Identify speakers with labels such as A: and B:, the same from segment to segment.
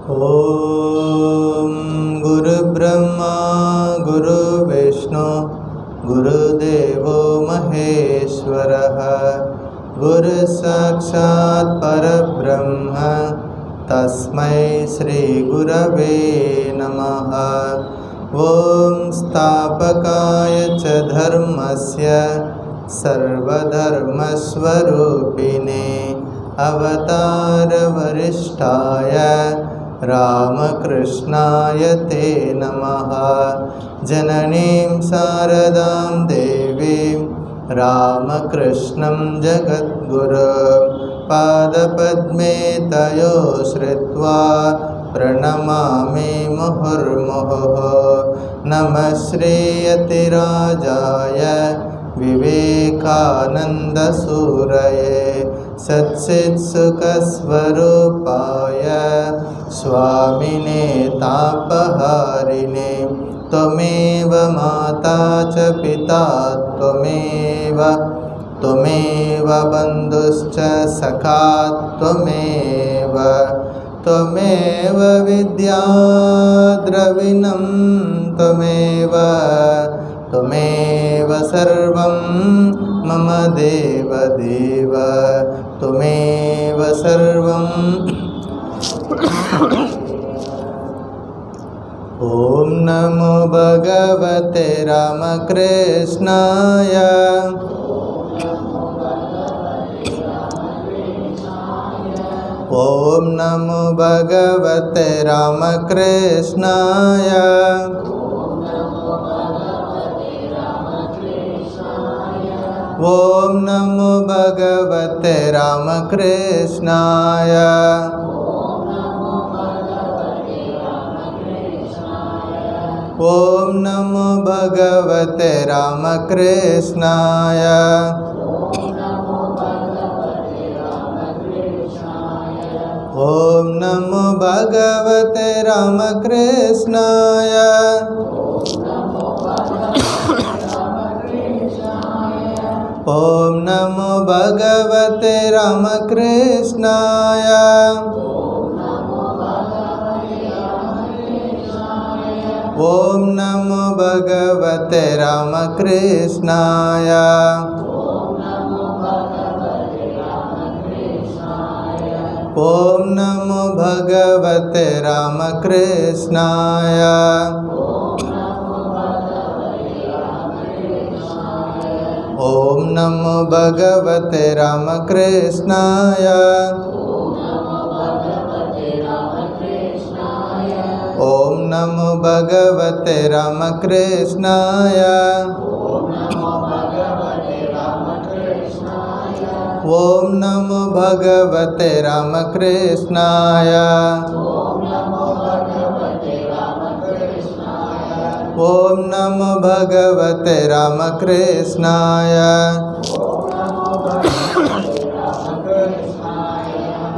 A: ओम गुरु ब्रह्मा गुरु विष्णु गुरुदेवो महेश्वरः गुरु साक्षात् परब्रह्म तस्मै श्री गुरवे नमः। ओम स्थापकाय च धर्मस्य सर्वधर्मस्वरूपिणे अवतार वरिष्ठाय रामकृष्णाय ते नमः। जननीं शारदां देवीं रामकृष्णं जगद्गुरुं पादपद्मे तयो श्रित्वा प्रणमामि मुहुर्मुहुः। नमः श्रीयतिराजाय विवेकानन्दसूरये सच्चित्सुखस्वरूपाय स्वामिने तापहारिणे त्वमेव माता च पिता त्वमेव बन्धुश्च सखा त्वमेव विद्या द्रविणं त्वमेव सर्वं मम देव त्वमेव सर्वं। ओम नमो भगवते रामकृष्णाय ओम नमो भगवते रामकृष्णाय ओम नमो भगवते रामकृष्णाय ओम नमो भगवते रामकृष्णाय ओम नमो भगवते रामकृष्णाय ओम नमो भगवते रामकृष्णाय ओम नमो भगवते रामकृष्णाय ओम नमो भगवते रामकृष्णाय ओम नमो भगवते रामकृष्णाय ओम नमो भगवते रामकृष्णाय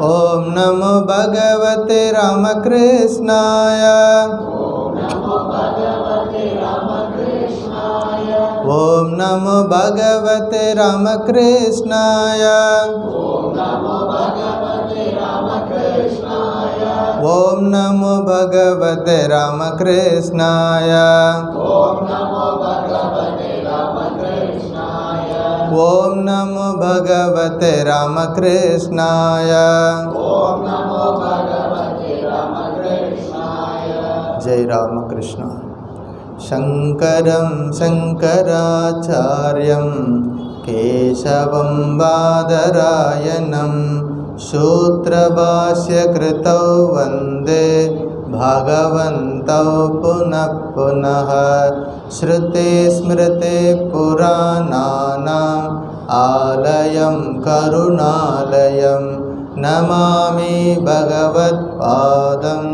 A: ओम नमो भगवते रामकृष्णाय ओम नमो भगवते रामकृष्णाय ओम नमो भगवते रामकृष्णाय ओम नमो भगवते रामकृष्णाय ओम नमो भगवते रामकृष्णाय ओम नमो भगवते रामकृष्णाय। जय रामकृष्ण। शंकरं शंकराचार्यं केशवं बादरायणं सूत्रभाष्यकृतौ वन्दे भगवन्तौ पुनः पुनः। श्रुते स्मृते पुराणानाम् आलयं करुणालयं नमामि भगवत्पादं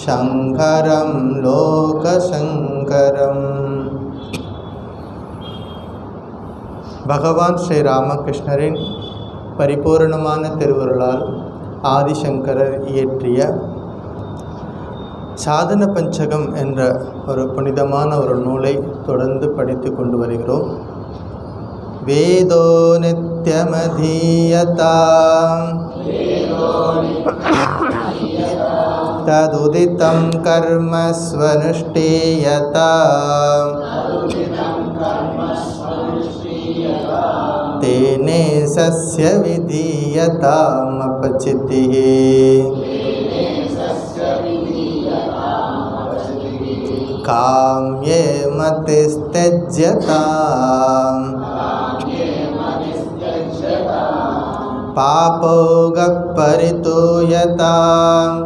A: शंकरं लोकशंकरम्। பகவான் ஸ்ரீ ராமகிருஷ்ணரின் பரிபூர்ணமான திருவருளால் ஆதிசங்கரர் இயற்றிய சாதன பஞ்சகம் என்ற ஒரு புனிதமான ஒரு நூலை தொடர்ந்து படித்து கொண்டு வருகிறோம். வேதோ நித்யமதீயதாம் तदुदितं कर्म स्वनुष्ठीयताम् तेनेशस्य विधीयताम् अपचितिः। काम्ये मतिस्त्यज्यताम् पापोगः परितूयताम्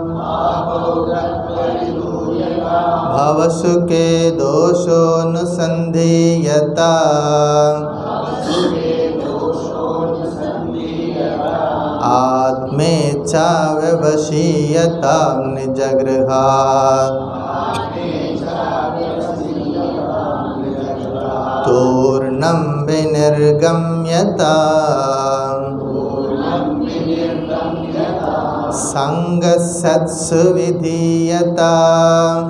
A: भवसुखे दोषोऽनुसन्धीयताम् आत्मेच्छा व्यवशीयतां निजगृहात् तूर्णं विनिर्गम्यताम् संगसत्सु विधीयताम्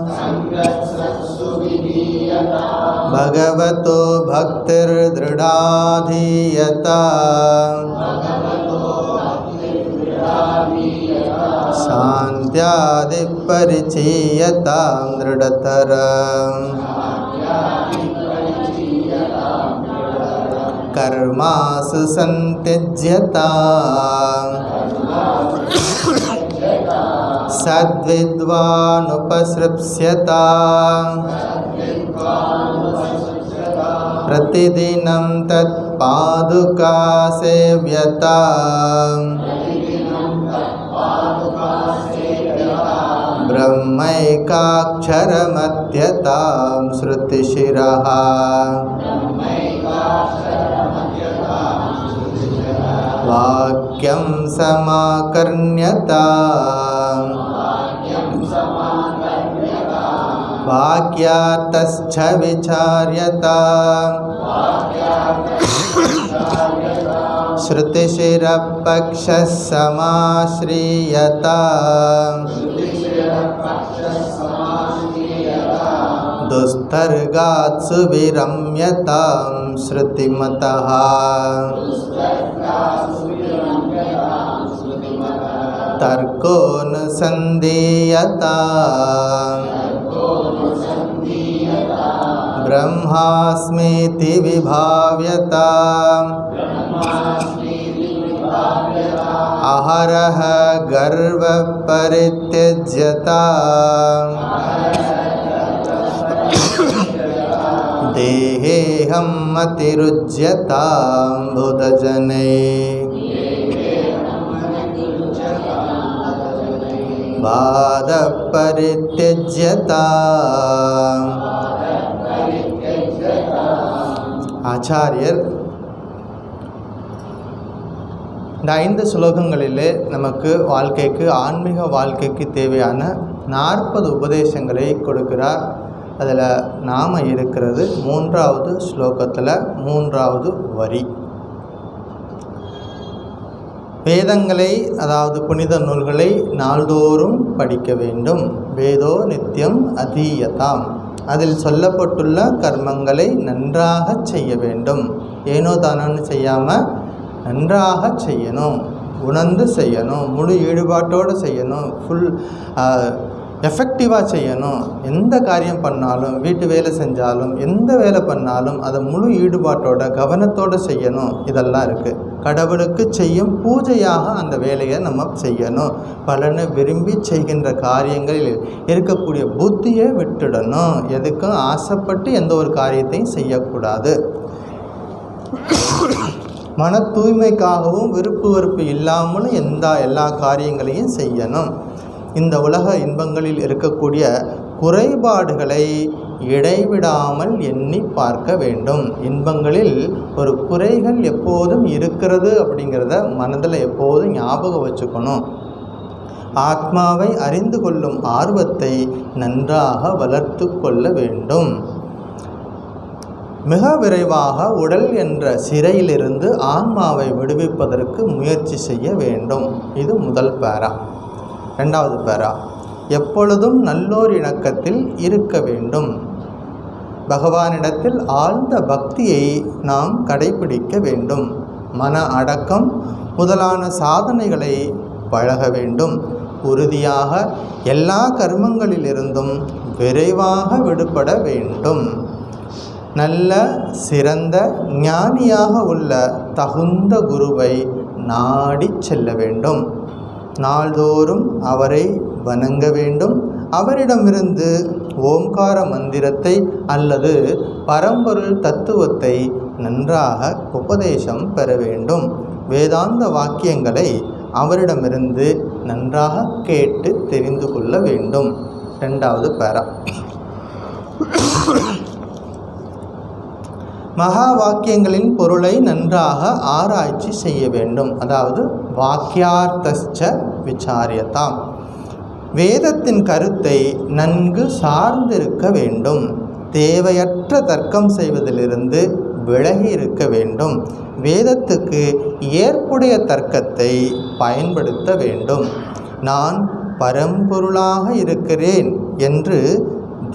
A: भगवतो भक्तिर्दृढाधीयताम् शान्त्यादिपरिचीयतां दृढतरम् कर्मासु संत्यज्यताम् सद्विद्वानुपसृप्स्यताम् प्रतिदिनं तत्पादुका सेव्यताम् ब्रह्मैकाक्षरमध्यतां श्रुतिशिरः वाक्यं समाकर्ण्यताम् वाक्यार्थश्च विचार्यताम् श्रुतिशिरपक्षः समाश्रीयताम् दुस्तर्गात्सु विरम्यतां श्रुतिमतः तर्कोऽनुसन्धीयताम् ब्रह्मास्मीति विभाव्यताम् अहरः गर्वपरित्यज्यताम् देहेऽहं मतिरुज्यतां बुधजनैः बाधपरित्यज्यताम्। ஆச்சாரியர் இந்த 5 ஸ்லோகங்களிலே நமக்கு வாழ்க்கைக்கு, ஆன்மீக வாழ்க்கைக்கு தேவையான 40 உபதேசங்களை கொடுக்கிறார். அதில் நாம் இருக்கிறது 3வது ஸ்லோகத்தில் 3வது வரி. வேதங்களை, அதாவது புனித நூல்களை நாள்தோறும் படிக்க வேண்டும். வேதோ நித்தியம் அதீயதாம். அதில் சொல்லப்பட்டுள்ள கர்மங்களை நன்றாக செய்ய வேண்டும். ஏனோ தானோன்னு செய்யாமல் நன்றாக செய்யணும், உணர்ந்து செய்யணும், முழு ஈடுபாட்டோடு செய்யணும், ஃபுல் எஃபெக்டிவாக செய்யணும். எந்த காரியம் பண்ணாலும், வீட்டு வேலை செஞ்சாலும், எந்த வேலை பண்ணாலும் அதை முழு ஈடுபாட்டோட கவனத்தோடு செய்யணும். இதெல்லாம் இருக்குது. கடவுளுக்கு செய்யும் பூஜையாக அந்த வேலையை நம்ம செய்யணும். பலனை விரும்பி செய்கின்ற காரியங்களில் இருக்கக்கூடிய புத்தியை விட்டுடணும். எதுக்கும் ஆசைப்பட்டு எந்த ஒரு காரியத்தையும் செய்யக்கூடாது. மன தூய்மைக்காகவும் விருப்பு வெறுப்பு இல்லாமலும் எல்லா காரியங்களையும் செய்யணும். இந்த உலக இன்பங்களில் இருக்கக்கூடிய குறைபாடுகளை இடைவிடாமல் எண்ணி பார்க்க வேண்டும். இன்பங்களில் ஒரு குறைகள் எப்போதும் இருக்கிறது அப்படிங்கிறத மனதில் எப்போதும் ஞாபகம் வச்சுக்கணும். ஆத்மாவை அறிந்து கொள்ளும் ஆர்வத்தை நன்றாக வளர்த்து கொள்ள வேண்டும். மிக விரைவாக உடல் என்ற சிறையிலிருந்து ஆன்மாவை விடுவிப்பதற்கு முயற்சி செய்ய வேண்டும். இது முதல் பேரா. 2வது பேரா, எப்பொழுதும் நல்லோர் இணக்கத்தில் இருக்க வேண்டும். பகவானிடத்தில் ஆழ்ந்த பக்தியை நாம் கடைபிடிக்க வேண்டும். மன அடக்கம் முதலான சாதனைகளை பழக வேண்டும். உறுதியாக எல்லா கர்மங்களிலிருந்தும் விரைவாக விடுபட வேண்டும். நல்ல சிறந்த ஞானியாக உள்ள தகுந்த குருவை நாடி செல்ல வேண்டும். நாள்தோறும் அவரை வணங்க வேண்டும். அவரிடமிருந்து ஓம்கார மந்திரத்தை அல்லது பரம்பொருள் தத்துவத்தை நன்றாக உபதேசம் பெற வேண்டும். வேதாந்த வாக்கியங்களை அவரிடமிருந்து நன்றாக கேட்டு தெரிந்து கொள்ள வேண்டும். 2வது பேரா. மகா வாக்கியங்களின் பொருளை நன்றாக ஆராய்ச்சி செய்ய வேண்டும். அதாவது வாக்கியார்த்தச்ச விசாரியதாம். வேதத்தின் கருத்தை நன்கு சார்ந்திருக்க வேண்டும். தேவையற்ற தர்க்கம் செய்வதிலிருந்து விலகி இருக்க வேண்டும். வேதத்துக்கு ஏற்புடைய தர்க்கத்தை பயன்படுத்த வேண்டும். நான் பரம்பொருளாக இருக்கிறேன் என்று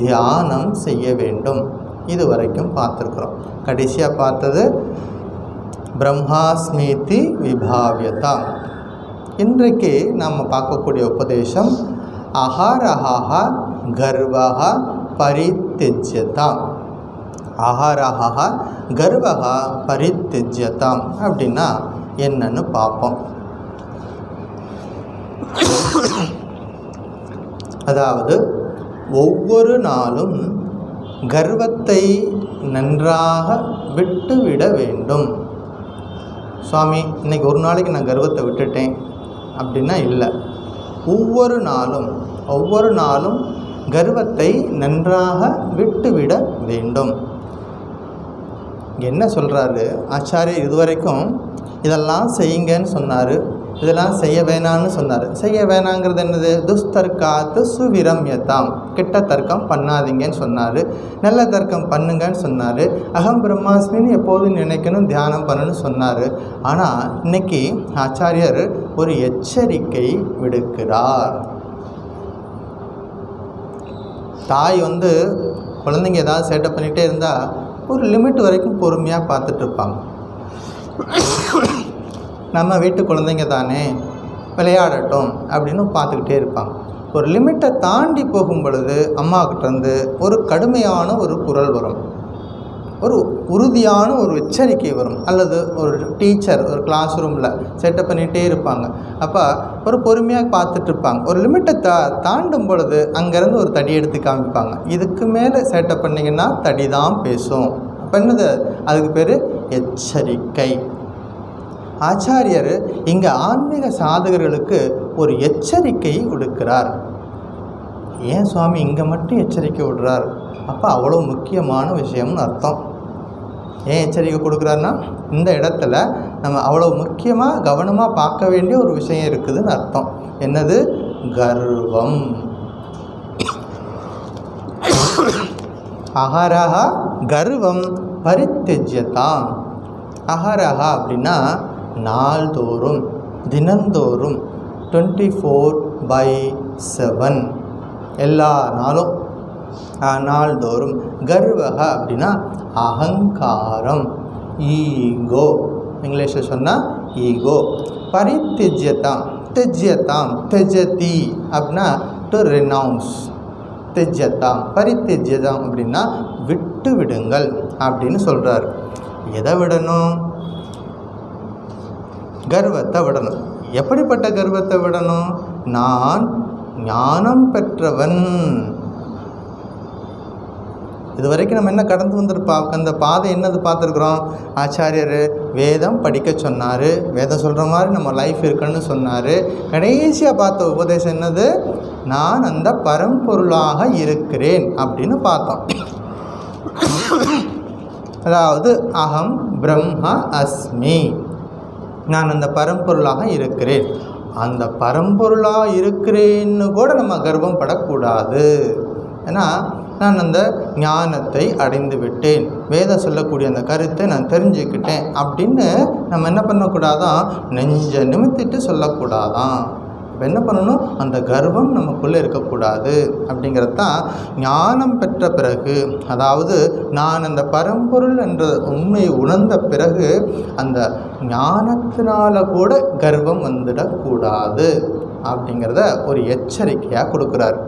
A: தியானம் செய்ய வேண்டும். இதுவரைக்கும் பார்த்துருக்குறோம். கடைசியாக பார்த்தது பிரம்மாஸ்மிதி விபாவியதா. இன்றைக்கு நாம் பார்க்கக்கூடிய உபதேசம் அஹரஹா கர்வஹ பரித்யஜ்யதாம். அஹரஹா கர்வஹ பரித்யஜ்யதாம் அப்படின்னா என்னன்னு பார்ப்போம். அதாவது ஒவ்வொரு நாளும் கர்வத்தை நன்றாக விட்டுவிட வேண்டும். சுவாமி இன்றைக்கி ஒரு நாளைக்கு நான் கர்வத்தை விட்டுட்டேன் அப்படின்னா இல்லை. ஒவ்வொரு நாளும் கர்வத்தை நன்றாக விட்டுவிட வேண்டும். என்ன சொல்கிறாரு ஆச்சாரியர்? இதுவரைக்கும் இதெல்லாம் செய்யுங்கன்னு சொன்னார், இதெல்லாம் செய்ய வேணான்னு சொன்னார். செய்ய வேணாங்கிறது என்னது? துஸ்தர்க்காத்து சுவிரம்யதாம். கெட்ட தர்க்கம் பண்ணாதீங்கன்னு சொன்னார். நல்ல தர்க்கம் பண்ணுங்கன்னு சொன்னார். அகம் பிரம்மாஸ்மின்னு எப்போதும் நினைக்கணும், தியானம் பண்ணணும்னு சொன்னார். ஆனால் இன்னைக்கு ஆச்சாரியர் ஒரு எச்சரிக்கை விடுக்கிறார். தாய் குழந்தைங்க ஏதாவது சேட்டை பண்ணிகிட்டே இருந்தால் ஒரு லிமிட் வரைக்கும் பொறுமையாக பார்த்துட்ருப்பாங்க. நம்ம வீட்டு குழந்தைங்க தானே, விளையாடட்டும் அப்படின்னு பார்த்துக்கிட்டே இருப்பாங்க. ஒரு லிமிட்டை தாண்டி போகும் பொழுது அம்மாக்கிட்டேருந்து ஒரு கடுமையான ஒரு குரல் வரும், ஒரு உறுதியான ஒரு எச்சரிக்கை வரும். அல்லது ஒரு டீச்சர் ஒரு கிளாஸ் ரூமில் செட்டப் பண்ணிகிட்டே இருப்பாங்க. அப்போ ஒரு பொறுமையாக பார்த்துட்ருப்பாங்க. ஒரு லிமிட்டை தாண்டும் பொழுது அங்கேருந்து ஒரு தடி எடுத்து காமிப்பாங்க. இதுக்கு மேலே செட்டப் பண்ணிங்கன்னா தடி தான் பேசும். அப்போ என்னது? அதுக்கு பேர் எச்சரிக்கை. ஆச்சாரியர் இங்கே ஆன்மீக சாதகர்களுக்கு ஒரு எச்சரிக்கை விடுக்கிறார். ஏன் சுவாமி இங்கே மட்டும் எச்சரிக்கை விடுறார்? அப்போ அவ்வளோ முக்கியமான விஷயம்னு அர்த்தம். ஏன் எச்சரிக்கை கொடுக்குறாருன்னா இந்த இடத்துல நம்ம அவ்வளோ முக்கியமாக கவனமாக பார்க்க வேண்டிய ஒரு விஷயம் இருக்குதுன்னு அர்த்தம். என்னது? கர்வம். அஹரஹா கர்வம் பரித்யஜ்யதாம். அஹரஹா அப்படின்னா நாள்தோறும், தினந்தோறும், 24/7 எல்லா நாளும், நாள்தோறும். கர்வஹ அப்படின்னா அகங்காரம், ஈகோ, இங்கிலீஷில் சொன்னால் ஈகோ. பரித்யஜ்யதாம், திஜ்யதாம், திஜதி அப்படின்னா டு ரெனவுன்ஸ். திஜ்யதாம் பரித்யஜ்யதாம் அப்படின்னா விட்டு விடுங்கள் அப்படின்னு சொல்கிறார். எதை விடணும்? கர்வத்தை விடணும். எப்படிப்பட்ட கர்வத்தை விடணும்? நான் ஞானம் பெற்றவன். இது வரைக்கும் நம்ம என்ன கடந்து வந்திருப்பா? அந்த பாதை என்னது பார்த்துருக்குறோம்? ஆச்சாரியர் வேதம் படிக்க சொன்னார், வேதம் சொல்கிற மாதிரி நம்ம லைஃப் இருக்குன்னு சொன்னார். கடைசியாக பார்த்த உபதேசம் என்னது? நான் அந்த பரம்பொருளாக இருக்கிறேன் அப்படின்னு பார்த்தோம். அதாவது அகம் பிரம்ம அஸ்மி, நான் அந்த பரம்பொருளாக இருக்கிறேன். அந்த பரம்பொருளாக இருக்கிறேன்னு கூட நம்ம கர்வம் படக்கூடாது. ஏன்னா நான் அந்த ஞானத்தை அடைந்து விட்டேன், வேதம் சொல்லக்கூடிய அந்த கருத்தை நான் தெரிஞ்சுக்கிட்டேன் அப்படின்னு நம்ம என்ன பண்ணக்கூடாதான்? நெஞ்ச நிமித்திட்டு சொல்லக்கூடாதான். இப்போ என்ன பண்ணணும்? அந்த கர்வம் நமக்குள்ளே இருக்கக்கூடாது. அப்படிங்கிறது தான் ஞானம் பெற்ற பிறகு, அதாவது நான் அந்த பரம்பொருள் என்ற உண்மையை உணர்ந்த பிறகு அந்த ஞானத்தினால கூட கர்வம் வந்துடக்கூடாது. அப்படிங்கிறத ஒரு எச்சரிக்கையாக கொடுக்குறார்.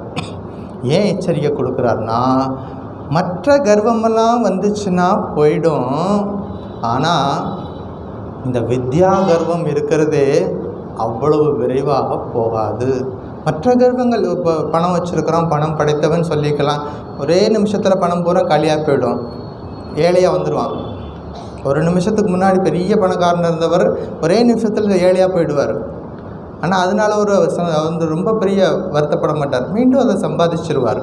A: ஏன் எச்சரிக்கை கொடுக்குறாருன்னா, மற்ற கர்வமெல்லாம் வந்துச்சுன்னா போயிடும், ஆனால் இந்த வித்யா கர்வம் இருக்கிறதே அவ்வளவு விரைவாக போகாது. மற்ற கர்வங்கள், இப்போ பணம் வச்சுருக்கிறோம், பணம் படைத்தவன் சொல்லிக்கலாம், ஒரே நிமிஷத்தில் பணம் பூரா காலியாக போயிடும், ஏழையாக வந்துடுவான். ஒரு நிமிஷத்துக்கு முன்னாடி பெரிய பணக்காரன் இருந்தவர் ஒரே நிமிஷத்தில் ஏழையாக போயிடுவார். ஆனால் அதனால வந்து ரொம்ப பெரிய வருத்தப்பட மாட்டார், மீண்டும் அதை சம்பாதிச்சிருவார்.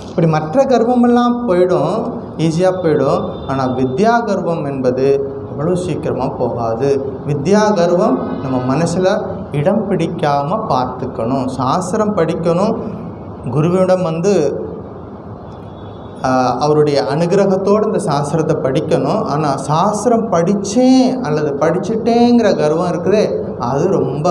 A: இப்படி மற்ற கர்வமெல்லாம் போயிடும், ஈஸியாக போயிடும். ஆனால் வித்யா கர்வம் என்பது அவ்வளோ சீக்கிரமாக போகாது. வித்யா கர்வம் நம்ம மனசில் இடம் பிடிக்காமல் பார்த்துக்கணும். சாஸ்திரம் படிக்கணும், குருவிடம் வந்து அவருடைய அனுகிரகத்தோடு இந்த சாஸ்திரத்தை படிக்கணும். ஆனால் சாஸ்திரம் படித்தேன் அல்லது படிச்சுட்டேங்கிற கர்வம் இருக்குதே, அது ரொம்ப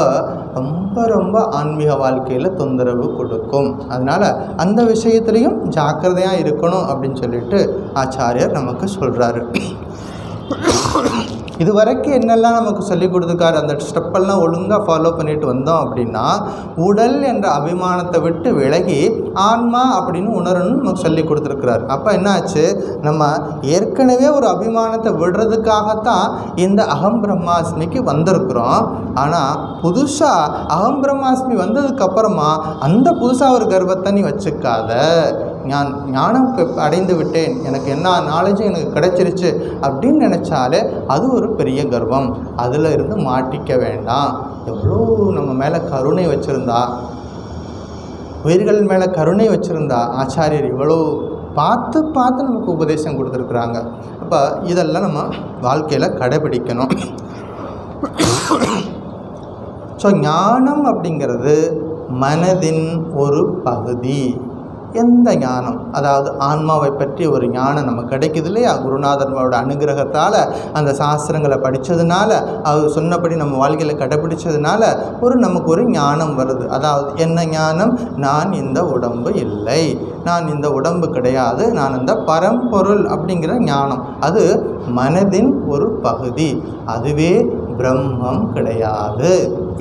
A: ரொம்ப ரொம்ப ஆன்மீக வாழ்க்கையில் தொந்தரவு கொடுக்கும். அதனால் அந்த விஷயத்துலேயும் ஜாக்கிரதையாக இருக்கணும் அப்படின்னு சொல்லிட்டு ஆச்சாரியர் நமக்கு சொல்கிறாரு. இது வரைக்கும் என்னெல்லாம் நமக்கு சொல்லி கொடுத்துருக்காரு, அந்த ஸ்டெப்பெல்லாம் ஒழுங்காக ஃபாலோ பண்ணிட்டு வந்தோம் அப்படின்னா உடல் என்ற அபிமானத்தை விட்டு விலகி ஆன்மா அப்படின்னு உணரணும்னு நமக்கு சொல்லி கொடுத்துருக்கிறார். அப்போ என்னாச்சு, நம்ம ஏற்கனவே ஒரு அபிமானத்தை விடுறதுக்காகத்தான் இந்த அகம் பிரம்மாஸ்மிக்கு வந்திருக்கிறோம். ஆனால் புதுசாக அகம் பிரம்மாஸ்மி வந்ததுக்கப்புறமா அந்த புதுசாக ஒரு கர்வத்தை நீ வச்சுக்காத. ஞானம் அடைந்து விட்டேன், எனக்கு என்ன நாலேஜும் எனக்கு கிடைச்சிருச்சு அப்படின்னு நினச்சாலே அது ஒரு பெரிய கர்வம். அதில் இருந்து மாட்டிக்க வேண்டாம். எவ்வளோ நம்ம மேலே கருணை வச்சுருந்தா, உயிர்கள் மேலே கருணை வச்சுருந்தா ஆச்சாரியர் இவ்வளோ பார்த்து பார்த்து நமக்கு உபதேசம் கொடுத்துருக்குறாங்க. அப்போ இதெல்லாம் நம்ம வாழ்க்கையில் கடைபிடிக்கணும். ஸோ ஞானம் அப்படிங்கிறது மனதின் ஒரு பகுதி. எந்த ஞானம், அதாவது ஆன்மாவை பற்றி ஒரு ஞானம் நமக்கு கிடைக்குது இல்லையா, குருநாதனோட அனுகிரகத்தால் அந்த சாஸ்திரங்களை படித்ததுனால, அவர் சொன்னபடி நம்ம வாழ்க்கையில் கடைப்பிடிச்சதுனால நமக்கு ஒரு ஞானம் வருது. அதாவது என்ன ஞானம், நான் இந்த உடம்பு இல்லை, நான் இந்த உடம்பு கிடையாது, நான் இந்த பரம்பொருள் அப்படிங்கிற ஞானம். அது மனதின் ஒரு பகுதி, அதுவே பிரம்மம் கிடையாது.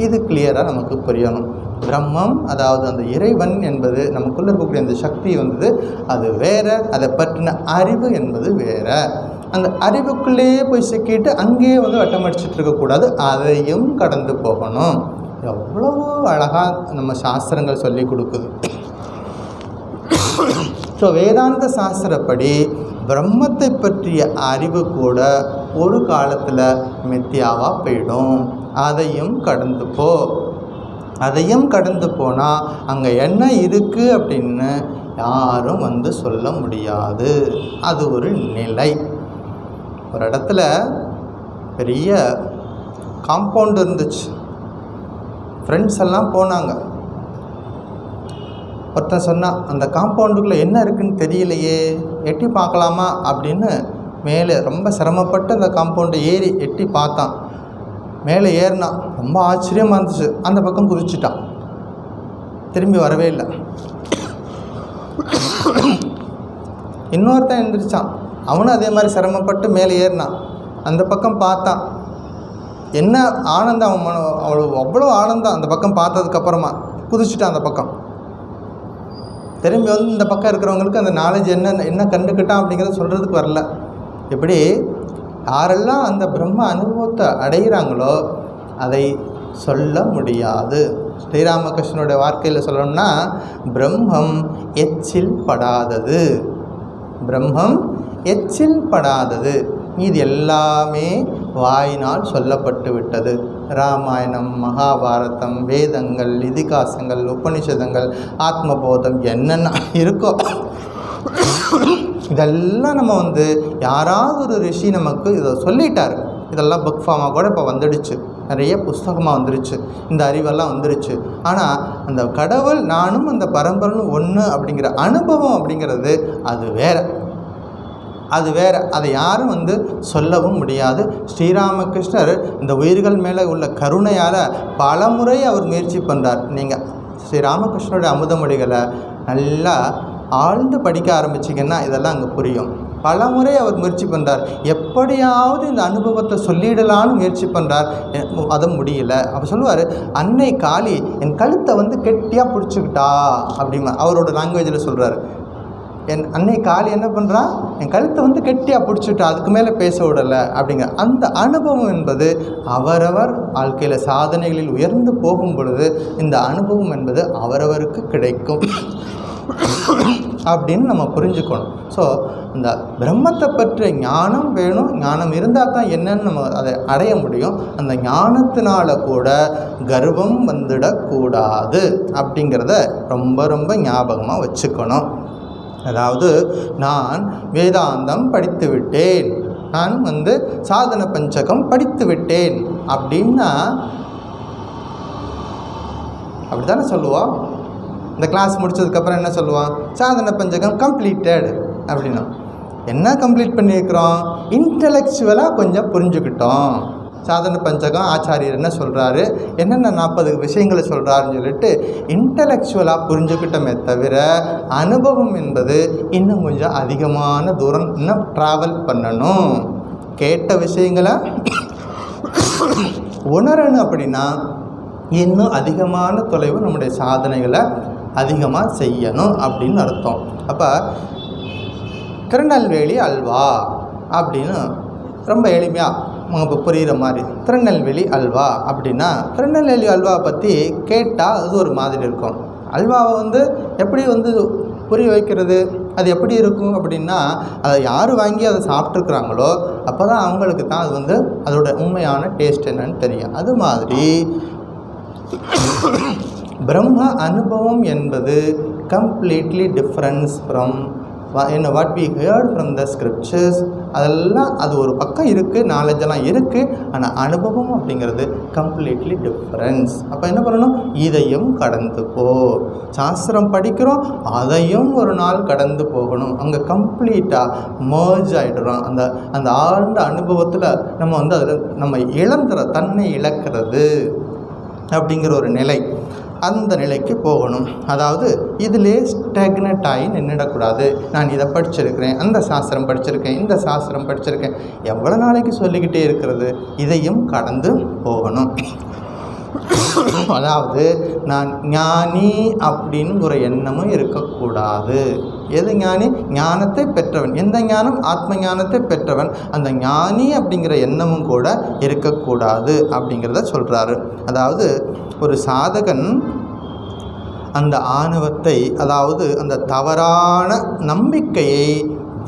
A: இது கிளியராக நமக்கு புரியணும். பிரம்மம் அதாவது அந்த இறைவன் என்பது நமக்குள்ளே இருக்கக்கூடிய அந்த சக்தி வந்தது அது வேற, அதை பற்றின அறிவு என்பது வேற. அந்த அறிவுக்குள்ளேயே போய் சிக்கிட்டு அங்கேயே வந்து வட்டமடிச்சிட்டு இருக்கக்கூடாது, அதையும் கடந்து போகணும். எவ்வளவோ அழகாக நம்ம சாஸ்திரங்கள் சொல்லி கொடுக்குது. ஸோ வேதாந்த சாஸ்திரப்படி பிரம்மத்தை பற்றிய அறிவு கூட ஒரு காலத்தில் மித்தியாவாக போயிடும். அதையும் கடந்து போ. அதையும் கடந்து போனால் அங்கே என்ன இருக்குது அப்படின்னு யாரும் வந்து சொல்ல முடியாது. அது ஒரு நிலை. ஒரு இடத்துல பெரிய காம்பவுண்டு இருந்துச்சு, ஃப்ரெண்ட்ஸ் எல்லாம் போனாங்க. ஒருத்தன் சொன்னான், அந்த காம்பவுண்டுக்குள்ளே என்ன இருக்குதுன்னு தெரியலையே, எட்டி பார்க்கலாமா அப்படின்னு மேலே ரொம்ப சிரமப்பட்டு அந்த காம்பவுண்டை ஏறி எட்டி பார்த்தான். மேலே ஏறினான், ரொம்ப ஆச்சரியமாக இருந்துச்சு. அந்த பக்கம் குதிச்சிட்டான், திரும்பி வரவே இல்லை. இன்னொருத்தன் எழுந்திரிச்சான், அவனும் அதே மாதிரி சிரமப்பட்டு மேலே ஏறினான். அந்த பக்கம் பார்த்தான், என்ன ஆனந்தம், அவன் அவ்வளோ ஆனந்தம். அந்த பக்கம் பார்த்ததுக்கப்புறமா குதிச்சுட்டான் அந்த பக்கம். திரும்பி வந்து இந்த பக்கம் இருக்கிறவங்களுக்கு அந்த நாலேஜ் என்ன கண்டுக்கிட்டான் அப்படிங்கிறத சொல்கிறதுக்கு வரல. எப்படி யாரெல்லாம் அந்த பிரம்ம அனுபவத்தை அடைகிறாங்களோ அதை சொல்ல முடியாது. ஸ்ரீராமகிருஷ்ணனுடைய வாழ்க்கையில் சொல்லணும்னா, பிரம்மம் எச்சில் படாதது, பிரம்மம் எச்சில் படாதது. இது எல்லாமே வாயினால் சொல்லப்பட்டு விட்டது. ராமாயணம், மகாபாரதம், வேதங்கள், இதிகாசங்கள், உபனிஷதங்கள், ஆத்மபோதம், என்னென்ன இருக்கோ இதெல்லாம் நம்ம வந்து யாராவது ஒரு ரிஷி நமக்கு இதை சொல்லிட்டார். இதெல்லாம் புக் ஃபார்மாக கூட இப்போ வந்துடுச்சு, நிறைய புஸ்தகமாக வந்துருச்சு, இந்த அறிவெல்லாம் வந்துருச்சு. ஆனால் அந்த கடவுள் நானும் அந்த பரம்பரையும் ஒன்று அப்படிங்கிற அனுபவம் அப்படிங்கிறது அது வேறு, அது வேறு. அதை யாரும் வந்து சொல்லவும் முடியாது. ஸ்ரீராமகிருஷ்ணர் இந்த உயிர்கள் மேலே உள்ள கருணையால் பல முறை அவர் முயற்சி பண்ணுறார். நீங்கள் ஸ்ரீராமகிருஷ்ணருடைய அமுதமொழிகளை நல்லா ஆழ்ந்து படிக்க ஆரம்பிச்சிங்கன்னா இதெல்லாம் அங்கே புரியும். பல முறை அவர் முயற்சி பண்ணுறார், எப்படியாவது இந்த அனுபவத்தை சொல்லிடலான்னு முயற்சி பண்ணுறார், அது முடியல. அப்போ சொல்லுவார், அன்னை காளி என் கழுத்தை வந்து கெட்டியாக பிடிச்சிக்கிட்டா அப்படிமா அவரோட லாங்குவேஜில் சொல்கிறார். என் அன்னை காளி என்ன பண்ணுறா, என் கழுத்தை வந்து கெட்டியாக பிடிச்சிட்டா, அதுக்கு மேலே பேச விடலை அப்படிங்கிற அந்த அனுபவம் என்பது அவரவர் வாழ்க்கையில் சாதனைகளில் உயர்ந்து போகும் பொழுது இந்த அனுபவம் என்பது அவரவருக்கு கிடைக்கும் அப்படின்னு நம்ம புரிஞ்சுக்கணும். ஸோ இந்த பிரம்மத்தை பற்றிய ஞானம் வேணும். ஞானம் இருந்தால் தான் என்னன்னு நம்ம அதை அடைய முடியும். அந்த ஞானத்தினால கூட கர்வம் வந்துடக்கூடாது அப்படிங்கிறத ரொம்ப ரொம்ப ஞாபகமாக வச்சுக்கணும். அதாவது நான் வேதாந்தம் படித்து விட்டேன், நான் வந்து சாதன பஞ்சகம் படித்து விட்டேன் அப்படின்னா அப்படி தானே சொல்லுவான். இந்த கிளாஸ் முடித்ததுக்கப்புறம் என்ன சொல்லுவான், சாதன பஞ்சகம் கம்ப்ளீட்டட் அப்படின்னா. என்ன கம்ப்ளீட் பண்ணியிருக்கிறோம், இன்டலெக்சுவலாக கொஞ்சம் புரிஞ்சுக்கிட்டோம். சாதன பஞ்சகம் ஆச்சாரியர் என்ன சொல்கிறாரு, என்னென்ன 40 விஷயங்களை சொல்கிறாருன்னு சொல்லிட்டு இன்டலெக்சுவலாக புரிஞ்சுக்கிட்டோமே தவிர அனுபவம் என்பது இன்னும் கொஞ்சம் அதிகமான தூரம் இன்னும் ட்ராவல் பண்ணணும். கேட்ட விஷயங்களை உணரணும் அப்படின்னா இன்னும் அதிகமான தொலைவு நம்முடைய சாதனைகளை அதிகமாக செய்யணும் அப்படின்னு அர்த்தம். அப்போ திருநெல்வேலி அல்வா அப்படின்னு ரொம்ப எளிமையாக இப்போ புரிகிற மாதிரி, திருநெல்வேலி அல்வா அப்படின்னா திருநெல்வேலி அல்வா பற்றி கேட்டால் அது ஒரு மாதிரி இருக்கும். அல்வாவை வந்து எப்படி வந்து புரிய வைக்கிறது, அது எப்படி இருக்கும் அப்படின்னா அதை யார் வாங்கி அதை சாப்பிட்ருக்குறாங்களோ அப்போ தான் அவங்களுக்கு தான் அது வந்து அதோட உண்மையான டேஸ்ட் என்னன்னு தெரியும். அது மாதிரி பிரம்ம அனுபவம் என்பது completely different from what we heard from the scriptures. அதெல்லாம் அது ஒரு பக்கம் இருக்குது, நாலேஜெல்லாம் இருக்குது, ஆனால் அனுபவம் அப்படிங்கிறது கம்ப்ளீட்லி டிஃப்ரென்ஸ். அப்போ என்ன பண்ணணும், இதையும் கடந்து போ. சாஸ்திரம் படிக்கிறோம், அதையும் ஒரு நாள் கடந்து போகணும். அங்கே கம்ப்ளீட்டாக மர்ஜ் ஆகிடுறோம். அந்த ஆழ்ந்த அனுபவத்தில் நம்ம வந்து அதில் நம்ம தன்னை இழக்கிறது அப்படிங்கிற ஒரு நிலை, அந்த நிலைக்கு போகணும். அதாவது இதிலே ஸ்டெக்னட் ஆகி நின்றுடக்கூடாது. நான் இதை படிச்சிருக்கிறேன், அந்த சாஸ்திரம் படிச்சிருக்கேன், இந்த சாஸ்திரம் படிச்சிருக்கேன், எவ்வளோ நாளைக்கு சொல்லிக்கிட்டே இருக்கிறது, இதையும் கடந்து போகணும். அதாவது நான் ஞானி அப்படின்னு ஒரு எண்ணமும் இருக்கக்கூடாது. எது ஞானி, ஞானத்தை பெற்றவன். எந்த ஞானம், ஆத்ம ஞானத்தை பெற்றவன். அந்த ஞானி அப்படிங்கிற எண்ணமும் கூட இருக்கக்கூடாது அப்படிங்கிறத சொல்கிறாரு. அதாவது ஒரு சாதகன் அந்த ஆணவத்தை, அதாவது அந்த தவறான நம்பிக்கையை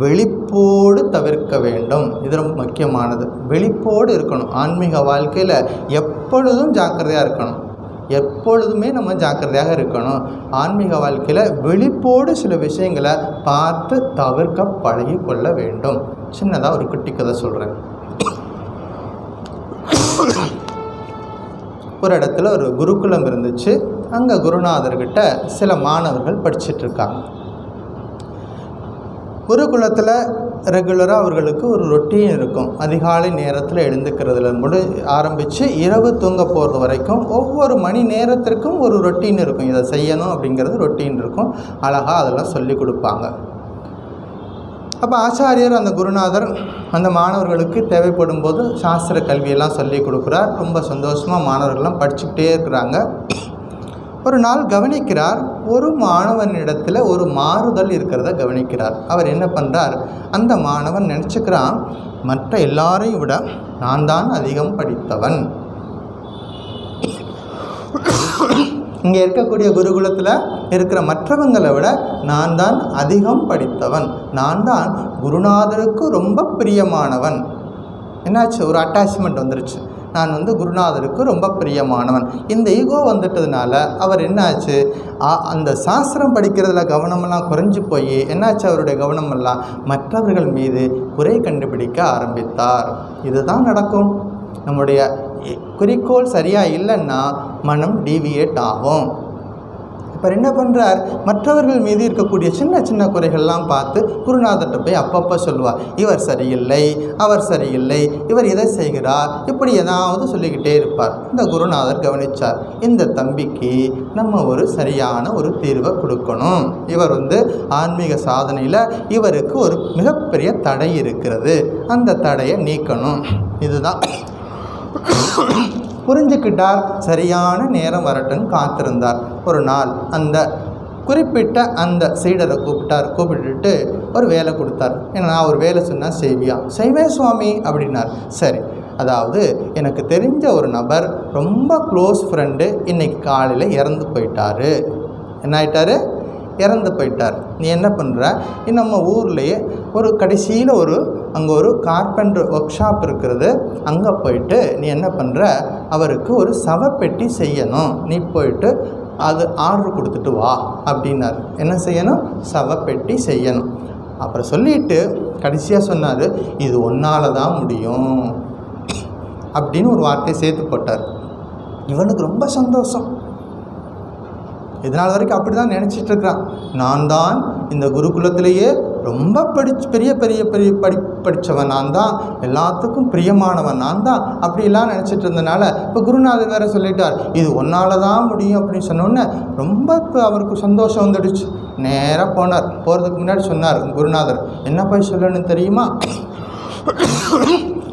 A: வெளிப்போடு தவிர்க்க வேண்டும். இது ரொம்ப முக்கியமானது. வெளிப்போடு இருக்கணும். ஆன்மீக வாழ்க்கையில் எப்பொழுதும் ஜாக்கிரதையாக இருக்கணும். எப்பொழுதுமே நம்ம ஜாக்கிரதையாக இருக்கணும். ஆன்மீக வாழ்க்கையில் வெளிப்போடு சில விஷயங்களை பார்த்து தவிர்க்க பழகி கொள்ள வேண்டும். சின்னதாக ஒரு குட்டி கதை சொல்கிறேன். ஒரு இடத்துல ஒரு குருகுலம் இருந்துச்சு. அங்கே குருநாதர்கிட்ட சில மாணவர்கள் படிச்சிட்ருக்காங்க. குருகுலத்தில் ரெகுலராக அவர்களுக்கு ஒரு ரொட்டீன் இருக்கும். அதிகாலை நேரத்தில் எழுந்துக்கிறதுலேருந்து ஆரம்பித்து இரவு தூங்க போகிறது வரைக்கும் ஒவ்வொரு மணி நேரத்திற்கும் ஒரு ரொட்டீன் இருக்கும். இதை செய்யணும் அப்படிங்கிறது ரொட்டீன் இருக்கும். அழகாக அதெல்லாம் சொல்லி கொடுப்பாங்க. அப்போ ஆச்சாரியர், அந்த குருநாதர் அந்த மாணவர்களுக்கு தேவைப்படும் போது சாஸ்திர கல்வியெல்லாம் சொல்லி கொடுக்குறார். ரொம்ப சந்தோஷமாக மாணவர்கள்லாம் படிச்சுக்கிட்டே இருக்கிறாங்க. ஒரு நாள் கவனிக்கிறார், ஒரு மாணவனிடத்தில் ஒரு மாறுதல் இருக்கிறத கவனிக்கிறார். அவர் என்ன பண்ணுறார், அந்த மாணவன் நினச்சிக்கிறான், மற்ற எல்லாரையும் விட நான் தான் அதிகம் படித்தவன். இங்கே இருக்கக்கூடிய குருகுலத்தில் இருக்கிற மற்றவங்களை விட நான் தான் அதிகம் படித்தவன், நான் தான் குருநாதருக்கு ரொம்ப பிரியமானவன். என்னாச்சு, ஒரு அட்டாச்மெண்ட் வந்துருச்சு. நான் வந்து குருநாதருக்கு ரொம்ப பிரியமானவன். இந்த ஈகோ வந்துட்டதுனால அவர் என்னாச்சு, அந்த சாஸ்திரம் படிக்கிறதுல கவனமெல்லாம் குறைஞ்சி போய் என்னாச்சு, அவருடைய கவனமெல்லாம் மற்றவர்கள் மீது குறை கண்டுபிடிக்க ஆரம்பித்தார். இதுதான் நடக்கும். நம்முடைய குறிக்கோள் சரியாக இல்லைன்னா மனம் டீவியேட் ஆகும். இப்போ என்ன பண்ணுறார், மற்றவர்கள் மீது இருக்கக்கூடிய சின்ன சின்ன குறைகள்லாம் பார்த்து குருநாதர்கிட்ட போய் அப்பப்போ சொல்லுவார், இவர் சரியில்லை, அவர் சரியில்லை, இவர் இதை செய்கிறார், இப்படி ஏதாவது சொல்லிக்கிட்டே இருப்பார். இந்த குருநாதர் கவனித்தார், இந்த தம்பிக்கு நம்ம ஒரு சரியான ஒரு தீர்வை கொடுக்கணும். இவர் ஆன்மீக சாதனையில் இவருக்கு ஒரு மிகப்பெரிய தடை இருக்கிறது, அந்த தடையை நீக்கணும். இதுதான் புரிஞ்சுக்கிட்டார். சரியான நேரம் வரட்டுன்னு காத்திருந்தார். ஒரு நாள் அந்த குறிப்பிட்ட அந்த சீடரை கூப்பிட்டுட்டு ஒரு வேலை கொடுத்தார். ஏன்னா நான் ஒரு வேலை சொன்னால் செய்வியா? செய்வேன் சுவாமி அப்படின்னார். சரி, அதாவது எனக்கு தெரிஞ்ச ஒரு நபர், ரொம்ப க்ளோஸ் ஃப்ரெண்டு, இன்றைக்கி காலையில் இறந்து போயிட்டார். என்ன ஆயிட்டார்? இறந்து போயிட்டார். நீ என்ன பண்ணுற, நம்ம ஊர்லேயே ஒரு கடைசியில் அங்கே ஒரு கார்பெண்டர் ஒர்க் ஷாப் இருக்கிறது, அங்கே போயிட்டு நீ என்ன பண்ணுற, அவருக்கு ஒரு சவப்பெட்டி செய்யணும், நீ போயிட்டு அது ஆர்டர் கொடுத்துட்டு வா அப்படின்னார். என்ன செய்யணும்? சவப்பெட்டி செய்யணும். அப்புறம் சொல்லிவிட்டு கடைசியாக சொன்னார், இது ஒன்றால் தான் முடியும் அப்படின்னு ஒரு வார்த்தையை சேர்த்து போட்டார். இவனுக்கு ரொம்ப சந்தோஷம். இதனால் வரைக்கும் அப்படி தான் நினச்சிட்ருக்கிறான், நான் தான் இந்த குருகுலத்திலேயே ரொம்ப பெரிய பெரிய பெரிய படித்தவன் நான் தான், எல்லாத்துக்கும் பிரியமானவன் நான் தான், அப்படிலாம் நினச்சிட்டு இருந்தனால இப்போ குருநாதர் வேறு சொல்லிட்டார், இது ஒன்றால் தான் முடியும் அப்படின்னு சொன்னோன்னே ரொம்ப அவருக்கு சந்தோஷம் வந்துடுச்சு. நேராக போனார். போகிறதுக்கு முன்னாடி சொன்னார் குருநாதர், என்ன போய் சொல்லணும்னு தெரியுமா?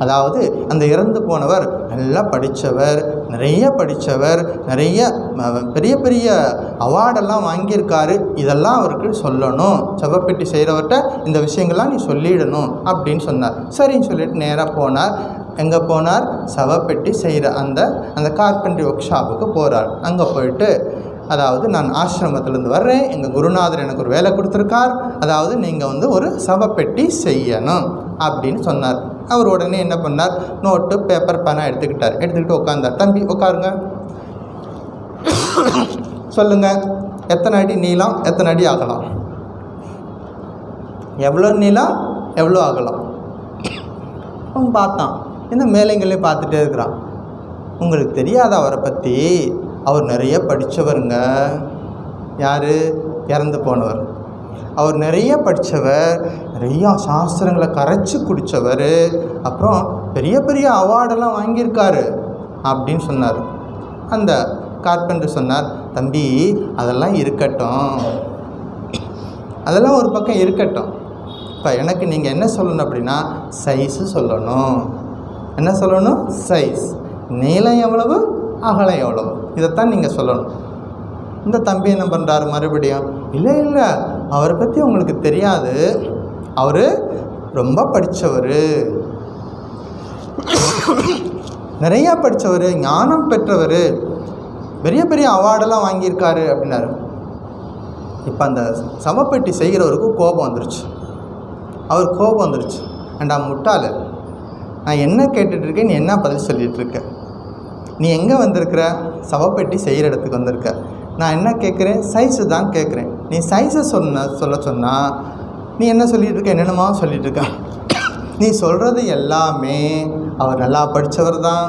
A: அதாவது அந்த இறந்து போனவர் நல்லா படித்தவர், நிறைய படித்தவர், நிறைய பெரிய பெரிய அவார்டெல்லாம் வாங்கியிருக்காரு, இதெல்லாம் அவருக்கு சொல்லணும், சவப்பெட்டி செய்கிறவர்கிட்ட இந்த விஷயங்கள்லாம் நீ சொல்லிடணும் அப்படின்னு சொன்னார். சரின்னு சொல்லிட்டு நேராக போனார். எங்கே போனார்? சவப்பெட்டி செய்கிற அந்த கார்பெண்டரி ஒர்க் ஷாப்புக்கு போகிறார். அங்கே போயிட்டு, அதாவது நான் ஆசிரமத்திலேருந்து வர்றேன், எங்கள் குருநாதர் எனக்கு ஒரு வேலை கொடுத்துருக்கார், அதாவது நீங்கள் ஒரு சவப்பெட்டி செய்யணும் அப்படின்னு சொன்னார். அவர் உடனே என்ன பண்ணார், நோட்டு பேப்பர் பேனா எடுத்துக்கிட்டு உட்காந்தார். தம்பி உட்காருங்க, சொல்லுங்கள், எத்தனை அடி நீளம், எத்தனை அடி ஆகலாம், எவ்வளோ நீளம், எவ்வளோ ஆகலாம்? அவன் பார்த்தான், என்ன மேலைங்களே பார்த்துட்டே இருக்கிறான். உங்களுக்கு தெரியாத அவரை பற்றி, அவர் நிறைய படித்தவருங்க. யார்? இறந்து போனவர். அவர் நிறைய படித்தவர், நிறையா சாஸ்திரங்களை கரைச்சி குடித்தவர், அப்புறம் பெரிய பெரிய அவார்டெல்லாம் வாங்கியிருக்காரு அப்படின்னு சொன்னார். அந்த கார்பெண்டர் சொன்னார், தம்பி அதெல்லாம் இருக்கட்டும், அதெல்லாம் ஒரு பக்கம் இருக்கட்டும், இப்போ எனக்கு நீங்கள் என்ன சொல்லணும் அப்படின்னா சைஸு சொல்லணும். என்ன சொல்லணும்? சைஸ். நீளம் எவ்வளவு, அகலம் எவ்வளவு, இதைத்தான் நீங்கள் சொல்லணும். இந்த தம்பி என்ன பண்ணுறாரு மறுபடியும், இல்லை அவரை பற்றி உங்களுக்கு தெரியாது, அவர் ரொம்ப படித்தவர், நிறையா படித்தவர், ஞானம் பெற்றவர், பெரிய பெரிய அவார்டெல்லாம் வாங்கியிருக்காரு அப்படின்னாரு. இப்போ அந்த சவப்பெட்டி செய்கிறவருக்கு கோபம் வந்துருச்சு. அவர் கோபம் வந்துருச்சு. ஏண்டா முட்டாள், நான் என்ன கேட்டுட்ருக்கேன், நீ என்ன பதில் சொல்லிகிட்ருக்க? நீ எங்கே வந்திருக்கிற? சவப்பெட்டி செய்கிற இடத்துக்கு வந்திருக்க. நான் என்ன கேட்குறேன்? சைஸு தான் கேட்குறேன். நீ சைஸை சொல்ல சொன்னால் நீ என்ன சொல்லிகிட்டு இருக்க? என்னென்னமா சொல்லிகிட்டு இருக்க? நீ சொல்கிறது எல்லாமே அவர் நல்லா படித்தவர் தான்,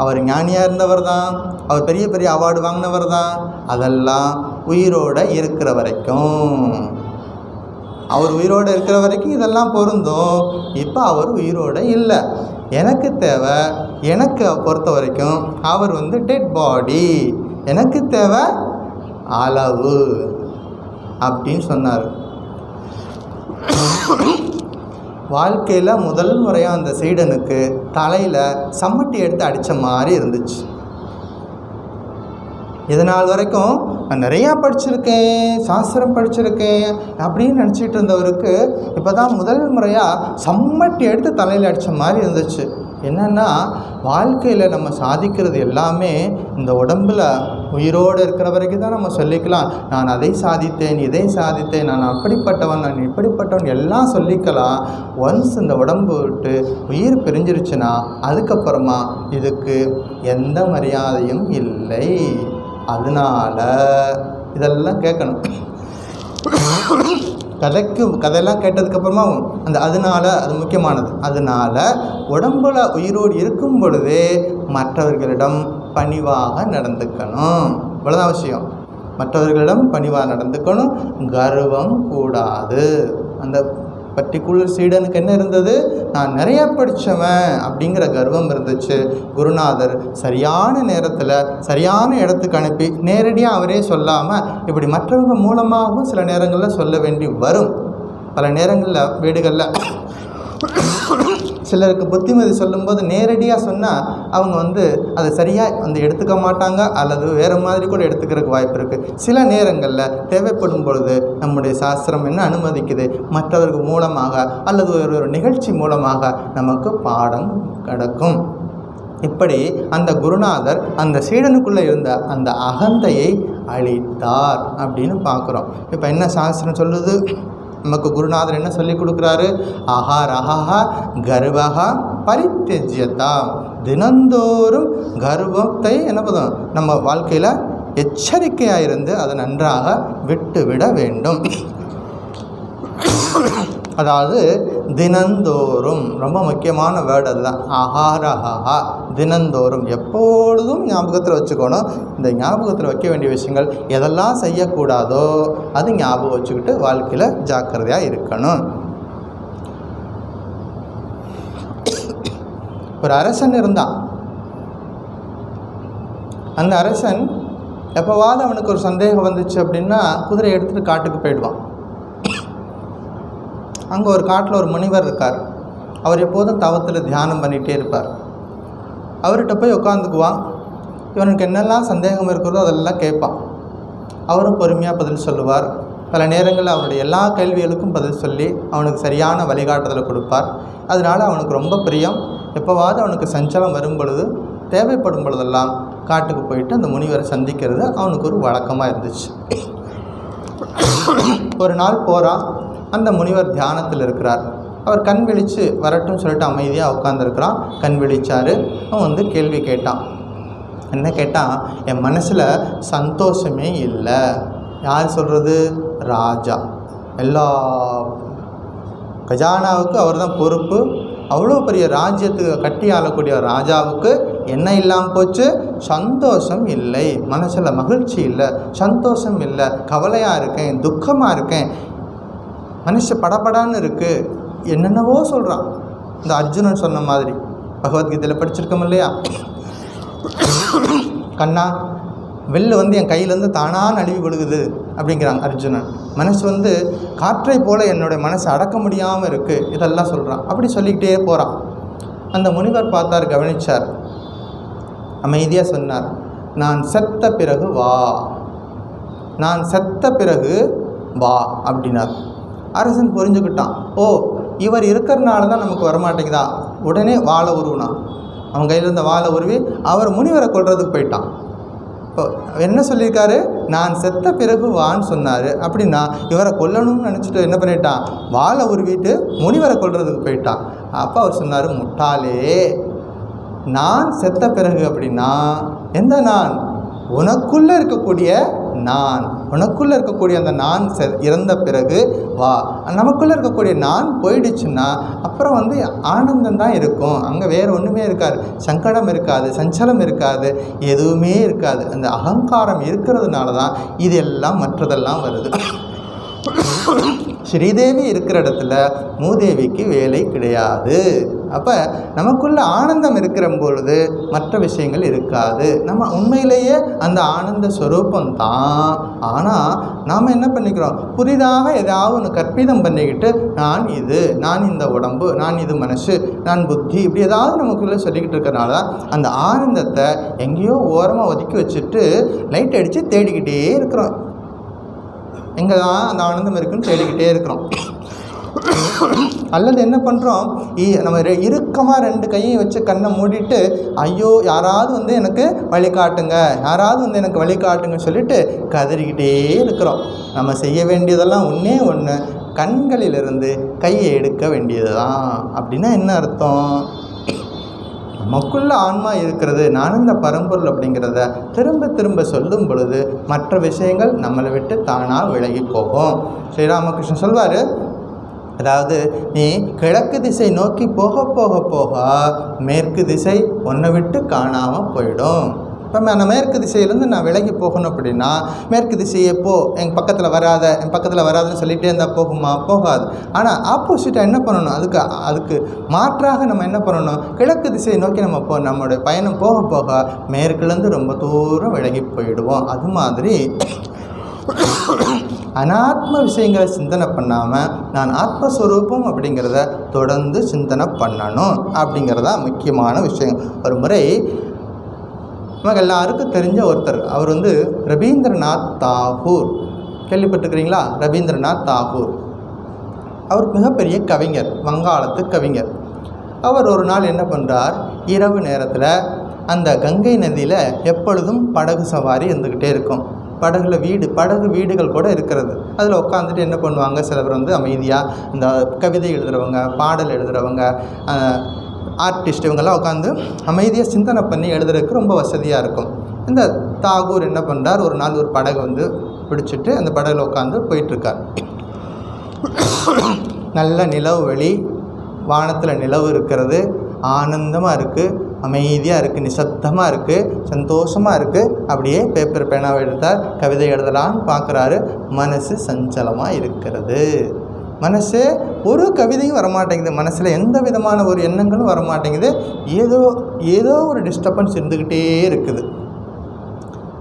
A: அவர் ஞானியாக இருந்தவர் தான், அவர் பெரிய பெரிய அவார்டு வாங்கினவர் தான், அதெல்லாம் உயிரோடு இருக்கிற வரைக்கும், அவர் உயிரோடு இருக்கிற வரைக்கும் இதெல்லாம் பொருந்தும். இப்போ அவர் உயிரோடு இல்லை. எனக்கு தேவை, எனக்கு பொறுத்த வரைக்கும் அவர் டெட் பாடி, எனக்கு தேவை அளவு அப்படின்னு சொன்னார். வாழ்க்கையில் முதல் முறையாக அந்த சீடனுக்கு தலையில் சம்மட்டி எடுத்து அடித்த மாதிரி இருந்துச்சு. இதனால் வரைக்கும் நான் நிறையா படிச்சிருக்கேன், சாஸ்திரம் படிச்சிருக்கேன் அப்படின்னு நினச்சிட்டு இருந்தவருக்கு இப்போ தான் முதல் முறையாக சம்மட்டி எடுத்து தலையில் அடித்த மாதிரி இருந்துச்சு. என்னென்னா, வாழ்க்கையில் நம்ம சாதிக்கிறது எல்லாமே இந்த உடம்பில் உயிரோடு இருக்கிற வரைக்கும் தான் நம்ம சொல்லிக்கலாம். நான் அதை சாதித்தேன், இதை சாதித்தேன், நான் அப்படிப்பட்டவன், நான் இப்படிப்பட்டவன் எல்லாம் சொல்லிக்கலாம். ஒன்ஸ் இந்த உடம்பு விட்டு உயிர் பிரிஞ்சிருச்சுன்னா அதுக்கப்புறமா இதுக்கு எந்த மரியாதையும் இல்லை. அதனால் இதெல்லாம் கேட்கணும். கதையெல்லாம் கேட்டதுக்கப்புறமா அதனால் அது முக்கியமானது. அதனால் உடம்புல உயிரோடு இருக்கும் பொழுதே மற்றவர்களிடம் பணிவாக நடந்துக்கணும். இவ்வளோதான் விஷயம். மற்றவர்களிடம் பணிவாக நடந்துக்கணும், கர்வம் கூடாது. அந்த பர்டிகுலர் சீடனுக்கு என்ன இருந்தது? நான் நிறைய படித்தவன் அப்படிங்கிற கர்வம் இருந்துச்சு. குருநாதர் சரியான நேரத்தில் சரியான இடத்துக்கு அனுப்பி நேரடியாக அவரே சொல்லாமல் இப்படி மற்றவங்க மூலமாகவும் சில நேரங்களில் சொல்ல வேண்டி வரும். பல நேரங்களில் வீடுகளில் சிலருக்கு புத்திமதி சொல்லும்போது நேரடியாக சொன்னால் அவங்க அதை சரியாக எடுத்துக்க மாட்டாங்க, அல்லது வேறு மாதிரி கூட எடுத்துக்கிறதுக்கு வாய்ப்பு இருக்குது. சில நேரங்களில் தேவைப்படும் பொழுது நம்முடைய சாஸ்திரம் என்ன அனுமதிக்குது, மற்றவர்கள் மூலமாக அல்லது ஒரு நிகழ்ச்சி மூலமாக நமக்கு பாடம் கிடைக்கும். இப்படி அந்த குருநாதர் அந்த சீடனுக்குள்ளே இருந்த அந்த அகந்தையை அழித்தார் அப்படின்னு பார்க்குறோம். இப்போ என்ன சாஸ்திரம் சொல்லுது? நமக்கு குருநாதர் என்ன சொல்லி கொடுக்குறாரு? அஹரஹா கர்வஹா பரித்யஜ்யதா. தினந்தோறும் கர்வத்தை என்ன பண்ணும், நம்ம வாழ்க்கையில் எச்சரிக்கையாக இருந்து அதை நன்றாக விட்டுவிட வேண்டும். அதாவது தினந்தோறும், ரொம்ப முக்கியமான வேர்டு அதுதான், அஹரஹா, தினந்தோறும். எப்பொழுதும் ஞாபகத்தில் வச்சுக்கணும். இந்த ஞாபகத்தில் வைக்க வேண்டிய விஷயங்கள் எதெல்லாம் செய்யக்கூடாதோ அது ஞாபகம் வச்சுக்கிட்டு வாழ்க்கையில் ஜாக்கிரதையாக இருக்கணும். ஒரு அரசன் இருந்தான். அந்த அரசன் எப்போவாவது அவனுக்கு ஒரு சந்தேகம் வந்துச்சு அப்படின்னா குதிரை எடுத்துகிட்டு காட்டுக்கு போயிடுவான். அங்கே ஒரு காட்டில் ஒரு முனிவர் இருக்கார். அவர் எப்போதும் தவத்தில் தியானம் பண்ணிகிட்டே இருப்பார். அவர்கிட்ட போய் உட்காந்துக்குவான். இவனுக்கு என்னெல்லாம் சந்தேகம் இருக்கிறதோ அதெல்லாம் கேட்பான். அவரும் பொறுமையாக பதில் சொல்லுவார். பல நேரங்களில் அவனுடைய எல்லா கேள்விகளுக்கும் பதில் சொல்லி அவனுக்கு சரியான வழிகாட்டுதலை கொடுப்பார். அதனால் அவனுக்கு ரொம்ப பிரியம். எப்போவாவது அவனுக்கு சஞ்சலம் வரும் பொழுது, தேவைப்படும் பொழுதெல்லாம் காட்டுக்கு போயிட்டு அந்த முனிவரை சந்திக்கிறது அவனுக்கு ஒரு வழக்கமாக இருந்துச்சு. ஒரு நாள் போகிறான். அந்த முனிவர் தியானத்தில் இருக்கிறார். அவர் கண் விழித்து வரட்டும் சொல்லிட்டு அமைதியாக உட்காந்துருக்கிறான். கண் விழிச்சார். அவன் கேள்வி கேட்டான். என்ன கேட்டான்? என் மனசில் சந்தோஷமே இல்லை. யார் சொல்கிறது? ராஜா. எல்லா கஜானாவுக்கு அவர் தான் பொறுப்பு. அவ்வளோ பெரிய ராஜ்யத்துக்கு கட்டி ஆளக்கூடிய ராஜாவுக்கு என்ன இல்லாமல் போச்சு? சந்தோஷம் இல்லை. மனசில் மகிழ்ச்சி இல்லை, சந்தோஷம் இல்லை, கவலையாக இருக்கேன், துக்கமாக இருக்கேன், மனுஷ படப்படான்னு இருக்குது, என்னென்னவோ சொல்கிறான். இந்த அர்ஜுனன் சொன்ன மாதிரி பகவத்கீதையில் படிச்சிருக்கோம் இல்லையா? கண்ணா, வெள்ளு என் கையிலேருந்து தானாக நழுவி விழுகுது அப்படிங்கிறாங்க அர்ஜுனன். மனசு காற்றை போல் என்னுடைய மனசை அடக்க முடியாமல் இருக்குது, இதெல்லாம் சொல்கிறான். அப்படி சொல்லிக்கிட்டே போகிறான். அந்த முனிவர் பார்த்தார், கவனித்தார், அமைதியாக சொன்னார், நான் செத்த பிறகு வா, நான் செத்த பிறகு வா அப்படின்னார். அரசன் புரிஞ்சுக்கிட்டான். ஓ, இவர் இருக்கிறனால தான் நமக்கு வரமாட்டேங்குதா. உடனே வாழை உருவினான். அவன் கையில் இருந்த வாழை உருவி அவர் முனிவரை கொல்றதுக்கு போயிட்டான். இப்போ என்ன சொல்லியிருக்காரு? நான் செத்த பிறகு வான்னு சொன்னார். அப்படின்னா இவரை கொல்லணும்னு நினச்சிட்டு என்ன பண்ணிட்டான்? வாழை உருவிட்டு முனிவரை கொல்றதுக்கு போயிட்டான். அப்போ அவர் சொன்னார், முட்டாளே, நான் செத்த பிறகு அப்படின்னா எந்த நான்? உனக்குள்ளே இருக்கக்கூடிய நான், உனக்குள்ளே இருக்கக்கூடிய அந்த நான் இறந்த பிறகு வா. நமக்குள்ளே இருக்கக்கூடிய நான் போயிடுச்சுன்னா அப்புறம் ஆனந்தம் தான் இருக்கும். அங்கே வேறு ஒன்றுமே இருக்காது, சங்கடம் இருக்காது, சஞ்சலம் இருக்காது, எதுவுமே இருக்காது. அந்த அகங்காரம் இருக்கிறதுனால தான் இதெல்லாம் மற்றதெல்லாம் வருது. ஸ்ரீதேவி இருக்கிற இடத்துல மூதேவிக்கு வேலை கிடையாது. அப்போ நமக்குள்ள ஆனந்தம் இருக்கிற பொழுது மற்ற விஷயங்கள் இருக்காது. நம்ம உண்மையிலேயே அந்த ஆனந்த ஸ்வரூபந்தான். ஆனால் நாம் என்ன பண்ணிக்கிறோம்? புதிதாக ஏதாவது ஒன்று கற்பிதம் பண்ணிக்கிட்டு நான் இது, நான் இந்த உடம்பு, நான் இது மனசு, நான் புத்தி, இப்படி ஏதாவது நமக்குள்ளே சொல்லிக்கிட்டு இருக்கிறனால அந்த ஆனந்தத்தை எங்கேயோ ஓரமாக ஒதுக்கி வச்சுட்டு லைட் அடித்து தேடிக்கிட்டே இருக்கிறோம். எங்கே தான் அந்த ஆனந்தம் இருக்குன்னு தேடிக்கிட்டே இருக்கிறோம். அல்லது என்ன பண்ணுறோம்? நம்ம இறுக்கமாக ரெண்டு கையை வச்சு கண்ணை மூடிட்டு, ஐயோ யாராவது எனக்கு வழிகாட்டுங்க, யாராவது எனக்கு வழிகாட்டுங்கன்னு சொல்லிட்டு கதறிக்கிட்டே இருக்கிறோம். நம்ம செய்ய வேண்டியதெல்லாம் ஒன்றே ஒன்று, கண்களிலிருந்து கையை எடுக்க வேண்டியது தான். அப்படின்னா என்ன அர்த்தம்? நமக்குள்ள ஆன்மா இருக்கிறது, நானந்த பரம்பொருள் அப்படிங்கிறத திரும்ப திரும்ப சொல்லும் பொழுது மற்ற விஷயங்கள் நம்மளை விட்டு தானாக விலகி போகும். ஸ்ரீராமகிருஷ்ணன் சொல்வார், அதாவது நீ கிழக்கு திசை நோக்கி போக போக போக மேற்கு திசை உன்னை விட்டு காணாமல் போயிடும். இப்போ நான் மேற்கு திசையிலேருந்து நான் விலகி போகணும் அப்படின்னா மேற்கு திசையை எங்கள் பக்கத்தில் வராதுன்னு சொல்லிகிட்டே இருந்தால் போகுமா? போகாது. ஆனால் ஆப்போசிட்டாக என்ன பண்ணணும், அதுக்கு மாற்றாக நம்ம என்ன பண்ணணும், கிழக்கு திசையை நோக்கி நம்ம நம்மளுடைய பயணம் போக போக மேற்குலேருந்து ரொம்ப தூரம் விலகி போயிடுவோம். அது மாதிரி அனாத்ம விஷயங்களை சிந்தனை பண்ணாமல் நான் ஆத்மஸ்வரூபம் அப்படிங்கிறத தொடர்ந்து சிந்தனை பண்ணணும் அப்படிங்கிறதா முக்கியமான விஷயம். ஒரு முறை நமக்கு எல்லாருக்கும் தெரிஞ்ச ஒருத்தர், அவர் ரவீந்திரநாத் தாகூர். கேள்விப்பட்டிருக்கிறீங்களா? ரவீந்திரநாத் தாகூர் அவர் மிகப்பெரிய கவிஞர், வங்காளத்து கவிஞர். அவர் ஒரு நாள் என்ன பண்ணுறார், இரவு நேரத்தில் அந்த கங்கை நதியில் எப்பொழுதும் படகு சவாரி இருந்துக்கிட்டே இருக்கும். படகு வீடுகள் கூட இருக்கிறது. அதில் உட்காந்துட்டு என்ன பண்ணுவாங்க, சில பேர் அமைதியாக இந்த கவிதை எழுதுகிறவங்க, பாடல் எழுதுகிறவங்க, ஆர்டிஸ்ட், இவங்கெல்லாம் உட்காந்து அமைதியாக சிந்தனை பண்ணி எழுதுறதுக்கு ரொம்ப வசதியாக இருக்கும். இந்த தாகூர் என்ன பண்ணுறார், ஒரு நாள் ஒரு படகு பிடிச்சிட்டு அந்த படகுல உட்காந்து போயிட்டுருக்கார். நல்ல நிலவு வெளி, வானத்தில் நிலவு இருக்கிறது, ஆனந்தமாக இருக்குது, அமைதியாக இருக்குது, நிசப்தமாக இருக்குது, சந்தோஷமாக இருக்குது. அப்படியே பேப்பர் பேனாவை எடுத்தார், கவிதை எழுதலான்னு பார்க்குறாரு. மனசு சஞ்சலமாக இருக்கிறது. மனசு ஒரு கவிதையும் வரமாட்டேங்குது, மனசில் எந்த விதமான ஒரு எண்ணங்களும் வரமாட்டேங்குது. ஏதோ ஒரு டிஸ்டர்பன்ஸ் இருந்துக்கிட்டே இருக்குது.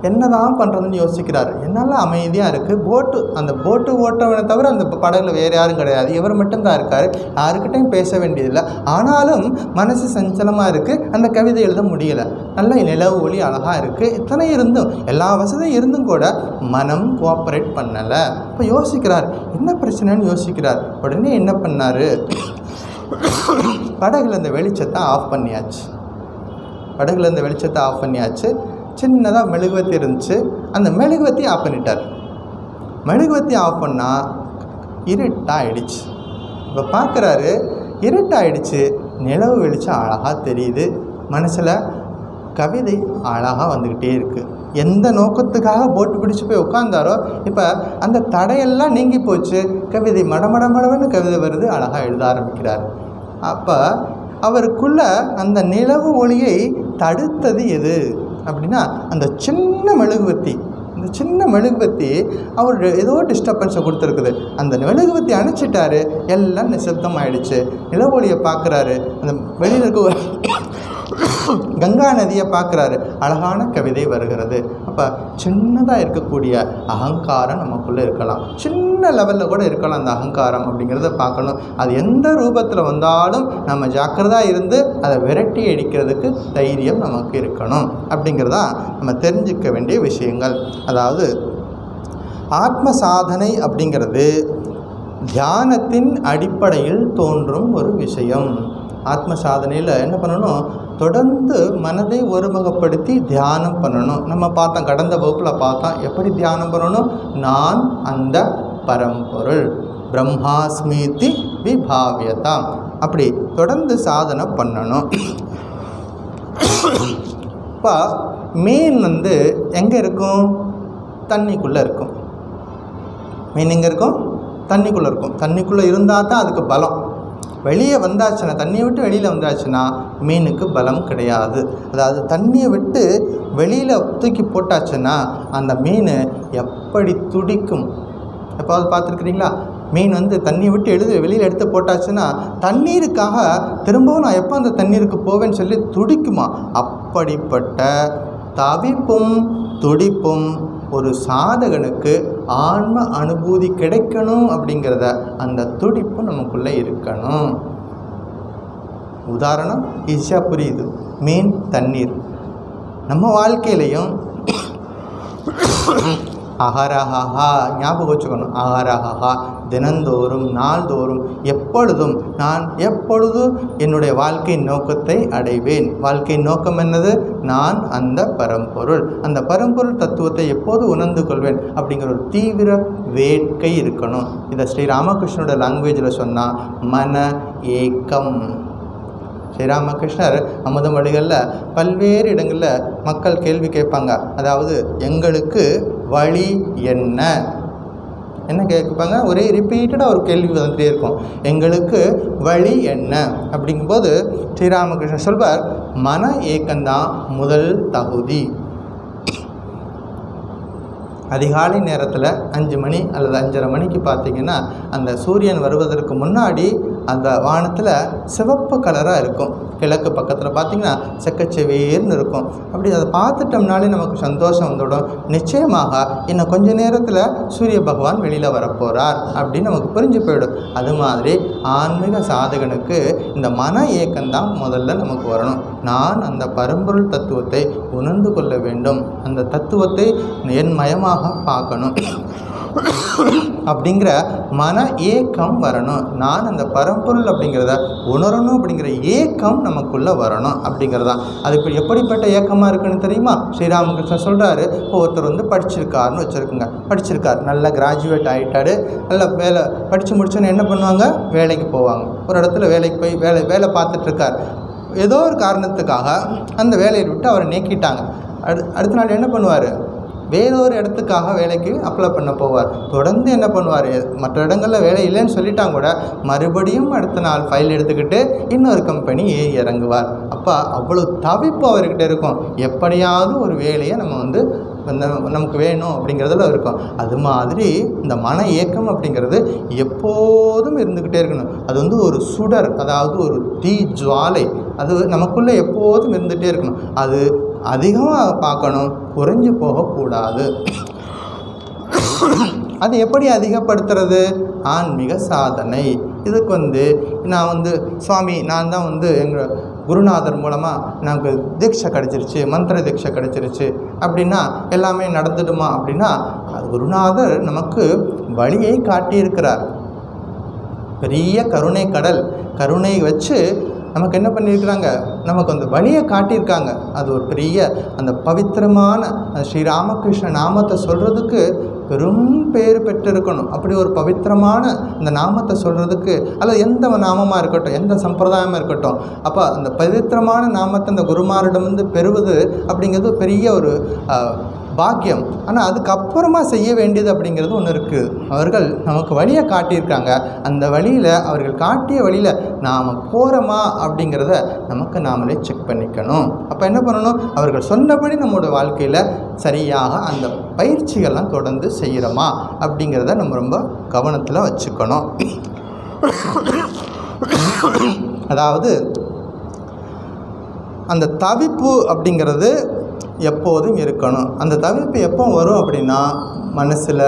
A: என்ன தான் பண்ணுறதுன்னு யோசிக்கிறார். என்னால் அமைதியாக இருக்குது, அந்த போட்டு ஓட்டவனை தவிர அந்த படகுல வேறு யாரும் கிடையாது, இவர் மட்டும்தான் இருக்கார், யாருக்கிட்டையும் பேச வேண்டியதில்லை. ஆனாலும் மனசு சஞ்சலமாக இருக்குது, அந்த கவிதை எழுத முடியலை. நல்ல நிலவு ஒளி அழகாக இருக்குது, இத்தனை இருந்தும், எல்லா வசதியும் இருந்தும் கூட மனம் கோஆப்ரேட் பண்ணலை. இப்போ யோசிக்கிறார், என்ன பிரச்சனைன்னு யோசிக்கிறார். உடனே என்ன பண்ணார், படகுல இந்த வெளிச்சத்தை ஆஃப் பண்ணியாச்சு. சின்னதாக மெழுகுவத்தி இருந்துச்சு, அந்த மெழுகுவத்தி ஆஃப் பண்ணிட்டார். மெழுகுவத்தி ஆஃப் பண்ணால் இருட்டாயிடுச்சு. இப்போ பார்க்குறாரு, இருட்டாயிடுச்சு, நிலவு வெளிச்சம் அழகாக தெரியுது, மனசில் கவிதை அழகாக வந்துக்கிட்டே இருக்குது. எந்த நோக்கத்துக்காக போட்டு பிடிச்சி போய் உட்காந்தாரோ இப்போ அந்த தடையெல்லாம் நீங்கி போச்சு, கவிதை மடமடன்னு கவிதை வருது, அழகாக எழுத ஆரம்பிக்கிறார். அப்போ அவருக்குள்ள அந்த நிலவு ஒளியை தடுத்தது எது அப்படின்னா அந்த சின்ன மெழுகுவத்தி அவர் ஏதோ டிஸ்டர்பன்ஸை கொடுத்துருக்குது. அந்த மெழுகுவத்தி அணைச்சிட்டாரு, எல்லாம் நிசப்தம் ஆகிடுச்சு. நிலவொளியை பார்க்குறாரு, அந்த வெளியில் இருக்க கங்கா நதியை பார்க்குறாரு, அழகான கவிதை வருகிறது. அப்போ சின்னதாக இருக்கக்கூடிய அகங்காரம் நமக்குள்ளே இருக்கலாம், சின்ன லெவலில் கூட இருக்கலாம் அந்த அகங்காரம் அப்படிங்கிறத பார்க்கணும். அது எந்த ரூபத்தில் வந்தாலும் நம்ம ஜாக்கிரதாக இருந்து அதை விரட்டி அடிக்கிறதுக்கு தைரியம் நமக்கு இருக்கணும் அப்படிங்கிறதா நம்ம தெரிஞ்சிக்க வேண்டிய விஷயங்கள். அதாவது ஆத்ம சாதனை அப்படிங்கிறது தியானத்தின் அடிப்படையில் தோன்றும் ஒரு விஷயம். ஆத்ம சாதனையில் என்ன பண்ணணும், தொடர்ந்து மனதை ஒருமுகப்படுத்தி தியானம் பண்ணணும். நம்ம பார்த்தோம், கடந்த வகுப்பில் பார்த்தோம் எப்படி தியானம் பண்ணணும். நான் அந்த பரம்பொருள், பிரம்மாஸ்மிதி விபாவியதா, அப்படி தொடர்ந்து சாதனை பண்ணணும். இப்போ மீன் எங்கே இருக்கும், தண்ணிக்குள்ளே இருக்கும். மீன் எங்கே இருக்கும், தண்ணிக்குள்ளே இருக்கும். தண்ணிக்குள்ளே இருந்தால் தான் அதுக்கு பலம். வெளியே வந்தாச்சுன்னா, தண்ணியை விட்டு வெளியில் வந்தாச்சுன்னா மீனுக்கு பலம் கிடையாது. அதாவது தண்ணியை விட்டு வெளியில் தூக்கி போட்டாச்சுன்னா அந்த மீன் எப்படி துடிக்கும். எப்போது பார்த்துருக்குறீங்களா? மீன் தண்ணியை விட்டு வெளியில் எடுத்து போட்டாச்சுன்னா தண்ணீருக்காக திரும்பவும் நான் எப்போ அந்த தண்ணீருக்கு போவேன்னு சொல்லி துடிக்குமா. அப்படிப்பட்ட தவிப்பும் துடிப்பும் ஒரு சாதகனுக்கு ஆன்ம அனுபூதி கிடைக்கணும் அப்படிங்கிறத அந்த துடிப்பு நமக்குள்ளே இருக்கணும். உதாரணம் ஈஸியாக புரியுது. மீன், தண்ணீர். நம்ம வாழ்க்கையிலையும் அகரஹா ஞாபகம் வச்சுக்கணும். அகரஹா தினந்தோறும் நாள்தோறும் எப்பொழுதும் நான் என்னுடைய வாழ்க்கையின் நோக்கத்தை அடைவேன். வாழ்க்கையின் நோக்கம் என்னது? நான் அந்த பரம்பொருள், அந்த பரம்பொருள் தத்துவத்தை எப்போது உணர்ந்து கொள்வேன் அப்படிங்கிற ஒரு தீவிர வேட்கை இருக்கணும். இதை ஸ்ரீ ராமகிருஷ்ணனோட லாங்குவேஜில் சொன்னால் மன ஏக்கம். ஸ்ரீராமகிருஷ்ணர் அமுதமொழிகளில் பல்வேறு இடங்களில் மக்கள் கேள்வி கேட்பாங்க. அதாவது எங்களுக்கு வழி என்ன கேட்பாங்க, ஒரே ரிப்பீட்டடாக ஒரு கேள்வி வந்துட்டே இருக்கும். எங்களுக்கு வழி என்ன அப்படிங்கும்போது ஸ்ரீராமகிருஷ்ணர் சொல்வார், மன ஏக்கம்தான் முதல் தகுதி. அதிகாலை நேரத்தில் 5 மணி அல்லது 5:30 மணிக்கு பார்த்திங்கன்னா அந்த சூரியன் வருவதற்கு முன்னாடி அந்த வானத்தில் சிவப்பு கலராக இருக்கும். கிழக்கு பக்கத்தில் பார்த்திங்கன்னா செக்கச்செவேர்னு இருக்கும். அப்படி அதை பார்த்துட்டோம்னாலே நமக்கு சந்தோஷம் வந்துவிடும். நிச்சயமாக இன்னும் கொஞ்ச நேரத்தில் சூரிய பகவான் வெளியில் வரப்போகிறார் அப்படின்னு நமக்கு புரிஞ்சு போயிடும். அது மாதிரி ஆன்மீக சாதகனுக்கு இந்த மன ஏக்கம்தான் முதல்ல நமக்கு வரணும். நான் அந்த பரம்பொருள் தத்துவத்தை உணர்ந்து கொள்ள வேண்டும், அந்த தத்துவத்தை என் மயமாக பார்க்கணும் அப்படிங்கிற மன ஏக்கம் வரணும். நான் அந்த பரம்பொருள் அப்படிங்கிறத உணரணும் அப்படிங்கிற ஏக்கம் நமக்குள்ளே வரணும் அப்படிங்கிறதான். அது இப்போ எப்படிப்பட்ட ஏக்கமாக இருக்குன்னு தெரியுமா? ஸ்ரீராமகிருஷ்ணன் சொல்கிறாரு, இப்போ ஒருத்தர் படிச்சிருக்காருன்னு வச்சுருக்குங்க. படிச்சிருக்கார், நல்லா கிராஜுவேட் ஆகிட்டாரு, நல்லா வேலை படித்து முடிச்சோன்னு என்ன பண்ணுவாங்க? வேலைக்கு போவாங்க. ஒரு இடத்துல வேலைக்கு போய் வேலை பார்த்துட்ருக்கார். ஏதோ ஒரு காரணத்துக்காக அந்த வேலையை விட்டு அவரை நீக்கிட்டாங்க. அடுத்த நாள் என்ன பண்ணுவார்? வேறொரு இடத்துக்காக வேலைக்கு அப்ளை பண்ண போவார். தொடர்ந்து என்ன பண்ணுவார்? மற்ற இடங்களில் வேலை இல்லைன்னு சொல்லிட்டாங்க கூட மறுபடியும் அடுத்த நாள் ஃபைல் எடுத்துக்கிட்டு இன்னொரு கம்பெனி இறங்குவார். அப்போ அவ்வளோ தவிப்பு அவர்கிட்ட இருக்கும். எப்படியாவது ஒரு வேலையை நமக்கு வேணும் அப்படிங்கிறதுல இருக்கும். அது மாதிரி இந்த மன ஏக்கம் அப்படிங்கிறது எப்போதும் இருந்துக்கிட்டே இருக்கணும். அது ஒரு சுடர், அதாவது ஒரு தீ ஜுவாலை, அது நமக்குள்ளே எப்போதும் இருந்துகிட்டே இருக்கணும். அது அதிகமாக பார்க்கணும், குறைஞ்சு போகக்கூடாது. அது எப்படி அதிகப்படுத்துறது? ஆன்மீக சாதனை. இதுக்கு நான் சுவாமி, நான் தான் எங்கள் குருநாதர் மூலமாக நமக்கு தீட்சை கிடச்சிருச்சு, மந்திர தீட்சை கிடச்சிருச்சு அப்படின்னா எல்லாமே நடந்துடுமா அப்படின்னா, அது குருநாதர் நமக்கு வழியை காட்டியிருக்கிறார். பெரிய கருணை கடல், கருணை வச்சு நமக்கு என்ன பண்ணியிருக்கிறாங்க? நமக்கு அந்த வழியை காட்டியிருக்காங்க. அது ஒரு பெரிய அந்த பவித்திரமான ஸ்ரீராமகிருஷ்ண நாமத்தை சொல்கிறதுக்கு பெரும் பேர் பெற்றிருக்கணும். அப்படி ஒரு பவித்திரமான இந்த நாமத்தை சொல்கிறதுக்கு, அல்லது எந்த நாமமாக இருக்கட்டும், எந்த சம்பிரதாயமாக இருக்கட்டும், அப்போ அந்த பவித்திரமான நாமத்தை அந்த குருமாரிடமிருந்து பெறுவது அப்படிங்கிறது பெரிய ஒரு பாக்கியம். ஆனால் அதுக்கப்புறமா செய்ய வேண்டியது அப்படிங்கிறது ஒன்று இருக்குது. அவர்கள் நமக்கு வழியை காட்டியிருக்காங்க. அந்த வழியில், அவர்கள் காட்டிய வழியில் நாம் போகிறோமா அப்படிங்கிறத நமக்கு நாமளே செக் பண்ணிக்கணும். அப்போ என்ன பண்ணணும்? அவர்கள் சொன்னபடி நம்மளோட வாழ்க்கையில் சரியாக அந்த பயிற்சிகள்லாம் தொடர்ந்து செய்கிறோமா அப்படிங்கிறத நம்ம ரொம்ப கவனத்தில் வச்சுக்கணும். அதாவது அந்த தவிப்பு அப்படிங்கிறது எப்போதும் இருக்கணும். அந்த தவிப்பு எப்போ வரும் அப்படின்னா, மனசில்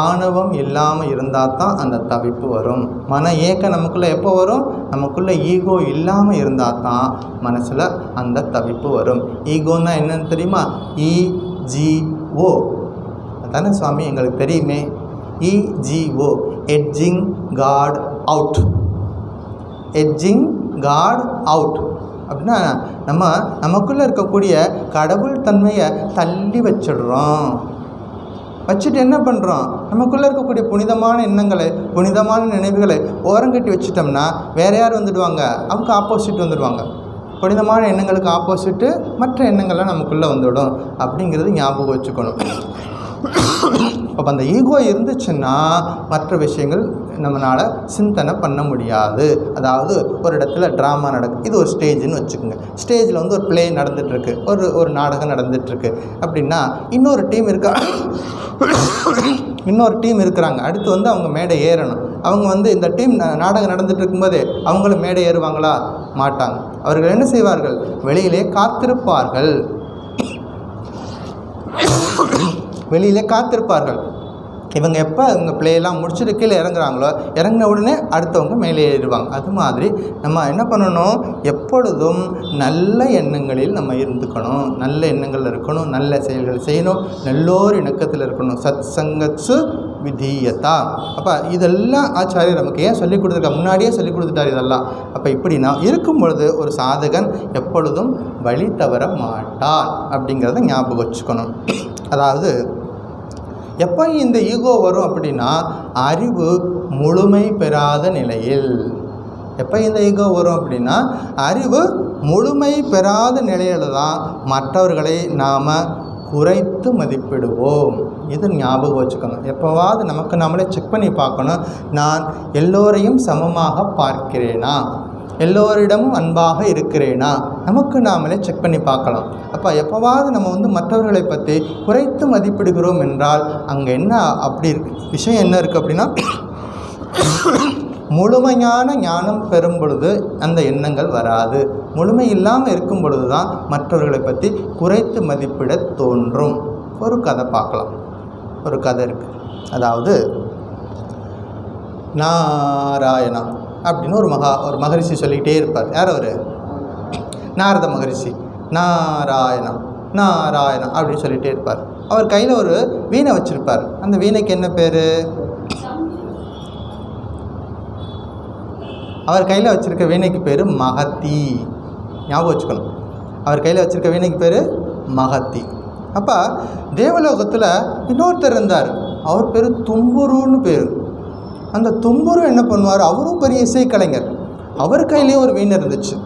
A: ஆணவம் இல்லாமல் இருந்தால் தான் அந்த தவிப்பு வரும். மன ஏக்கம் நமக்குள்ளே எப்போ வரும்? நமக்குள்ளே ஈகோ இல்லாமல் இருந்தால் தான் மனசில் அந்த தவிப்பு வரும். ஈகோன்னா என்னன்னு தெரியுமா? EGO அதானே சுவாமி, எங்களுக்கு தெரியுமே. EGO, edging God out. Edging God out அப்படின்னா நமக்குள்ளே இருக்கக்கூடிய கடவுள் தன்மையை தள்ளி வச்சிடுறோம். வச்சுட்டு என்ன பண்ணுறோம்? நமக்குள்ளே இருக்கக்கூடிய புனிதமான எண்ணங்களை, புனிதமான நினைவுகளை ஓரங்கட்டி வச்சுட்டோம்னா வேறு யார் வந்துடுவாங்க? அவங்க ஆப்போசிட் வந்துடுவாங்க. புனிதமான எண்ணங்களுக்கு ஆப்போசிட்டு மற்ற எண்ணங்கள்லாம் நமக்குள்ளே வந்துவிடும் அப்படிங்கிறது ஞாபகம் வச்சுக்கணும். அப்போ அந்த ஈகோ இருந்துச்சுன்னா மற்ற விஷயங்கள் நம்மளால் சிந்தனை பண்ண முடியாது. அதாவது ஒரு இடத்துல ட்ராமா நடக்குது, இது ஒரு ஸ்டேஜ்னு வச்சுக்கோங்க. ஸ்டேஜில் ஒரு ப்ளே நடந்துகிட்ருக்கு, ஒரு நாடகம் நடந்துகிட்ருக்கு அப்படின்னா இன்னொரு டீம் இருக்கிறாங்க. அடுத்து அவங்க மேடை ஏறணும். அவங்க இந்த டீம் நாடகம் நடந்துகிட்டு இருக்கும்போதே அவங்களும் மேடை ஏறுவாங்களா? மாட்டாங்க. அவர்கள் என்ன செய்வார்கள்? வெளியிலே காத்திருப்பார்கள். இவங்க எப்போ இவங்க பிளேயெல்லாம் முடிச்சுட்டு கீழே இறங்குறாங்களோ, இறங்கின உடனே அடுத்தவங்க மேலே ஏறிடுவாங்க. அது மாதிரி நம்ம என்ன பண்ணணும்? எப்பொழுதும் நல்ல எண்ணங்களில் நம்ம இருந்துக்கணும், நல்ல எண்ணங்கள் இருக்கணும், நல்ல செயல்கள் செய்யணும், நல்லோர் இணக்கத்தில் இருக்கணும். சத் சங்கத்சு விதீயதா. அப்போ இதெல்லாம் ஆச்சாரியர் நமக்கு ஏன் சொல்லிக் கொடுத்துருக்கா? முன்னாடியே சொல்லிக் கொடுத்துட்டார் இதெல்லாம். அப்போ இப்படி நான் இருக்கும் பொழுது ஒரு சாதகன் எப்பொழுதும் வழி தவற மாட்டார் அப்படிங்கிறத ஞாபகம் வச்சுக்கணும். அதாவது எப்போ இந்த ஈகோ வரும் அப்படின்னா, அறிவு முழுமை பெறாத நிலையில். எப்போ இந்த ஈகோ வரும் அப்படின்னா, அறிவு முழுமை பெறாத நிலையில் தான் மற்றவர்களை நாம் குறைத்து மதிப்பிடுவோம். இது ஞாபகம் வச்சுக்கணும். எப்போவாவது நமக்கு நம்மளே செக் பண்ணி பார்க்கணும். நான் எல்லோரையும் சமமாக பார்க்கிறேனா? எல்லோரிடமும் அன்பாக இருக்கிறேனா, நமக்கு நாமளே செக் பண்ணி பார்க்கலாம். அப்போ எப்போவாவது நம்ம மற்றவர்களை பற்றி குறைத்து மதிப்பிடுகிறோம் என்றால் அங்கே என்ன அப்படி விஷயம் என்ன இருக்குது அப்படின்னா, முழுமையான ஞானம் பெறும் பொழுது அந்த எண்ணங்கள் வராது. முழுமை இல்லாமல் இருக்கும் பொழுது தான் மற்றவர்களை பற்றி குறைத்து மதிப்பிட தோன்றும். ஒரு கதை பார்க்கலாம். ஒரு கதை இருக்குது. அதாவது நாராயணா அப்படின்னு ஒரு மகரிஷி சொல்லிக்கிட்டே இருப்பார். யார் அவர்? நாரத மகரிஷி. நாராயணா நாராயணா அப்படின்னு சொல்லிகிட்டே இருப்பார். அவர் கையில் ஒரு வீணை வச்சுருப்பார். அந்த வீணைக்கு என்ன பேர்? அவர் கையில் வச்சுருக்க வீணைக்கு பேர் மகத்தி. ஞாபகம் வச்சுக்கணும். அவர் கையில் வச்சுருக்க வீணைக்கு பேர் மகத்தி. அப்போ தேவலோகத்தில் இன்னொருத்தர் இருந்தார். அவர் பேர் தும்புருன்னு பேர். அந்த தும்புரு என்ன பண்ணுவார்? அவரும் பெரிய இசை கலைஞர். அவர் கையிலேயும் ஒரு வீணை இருந்துச்சு.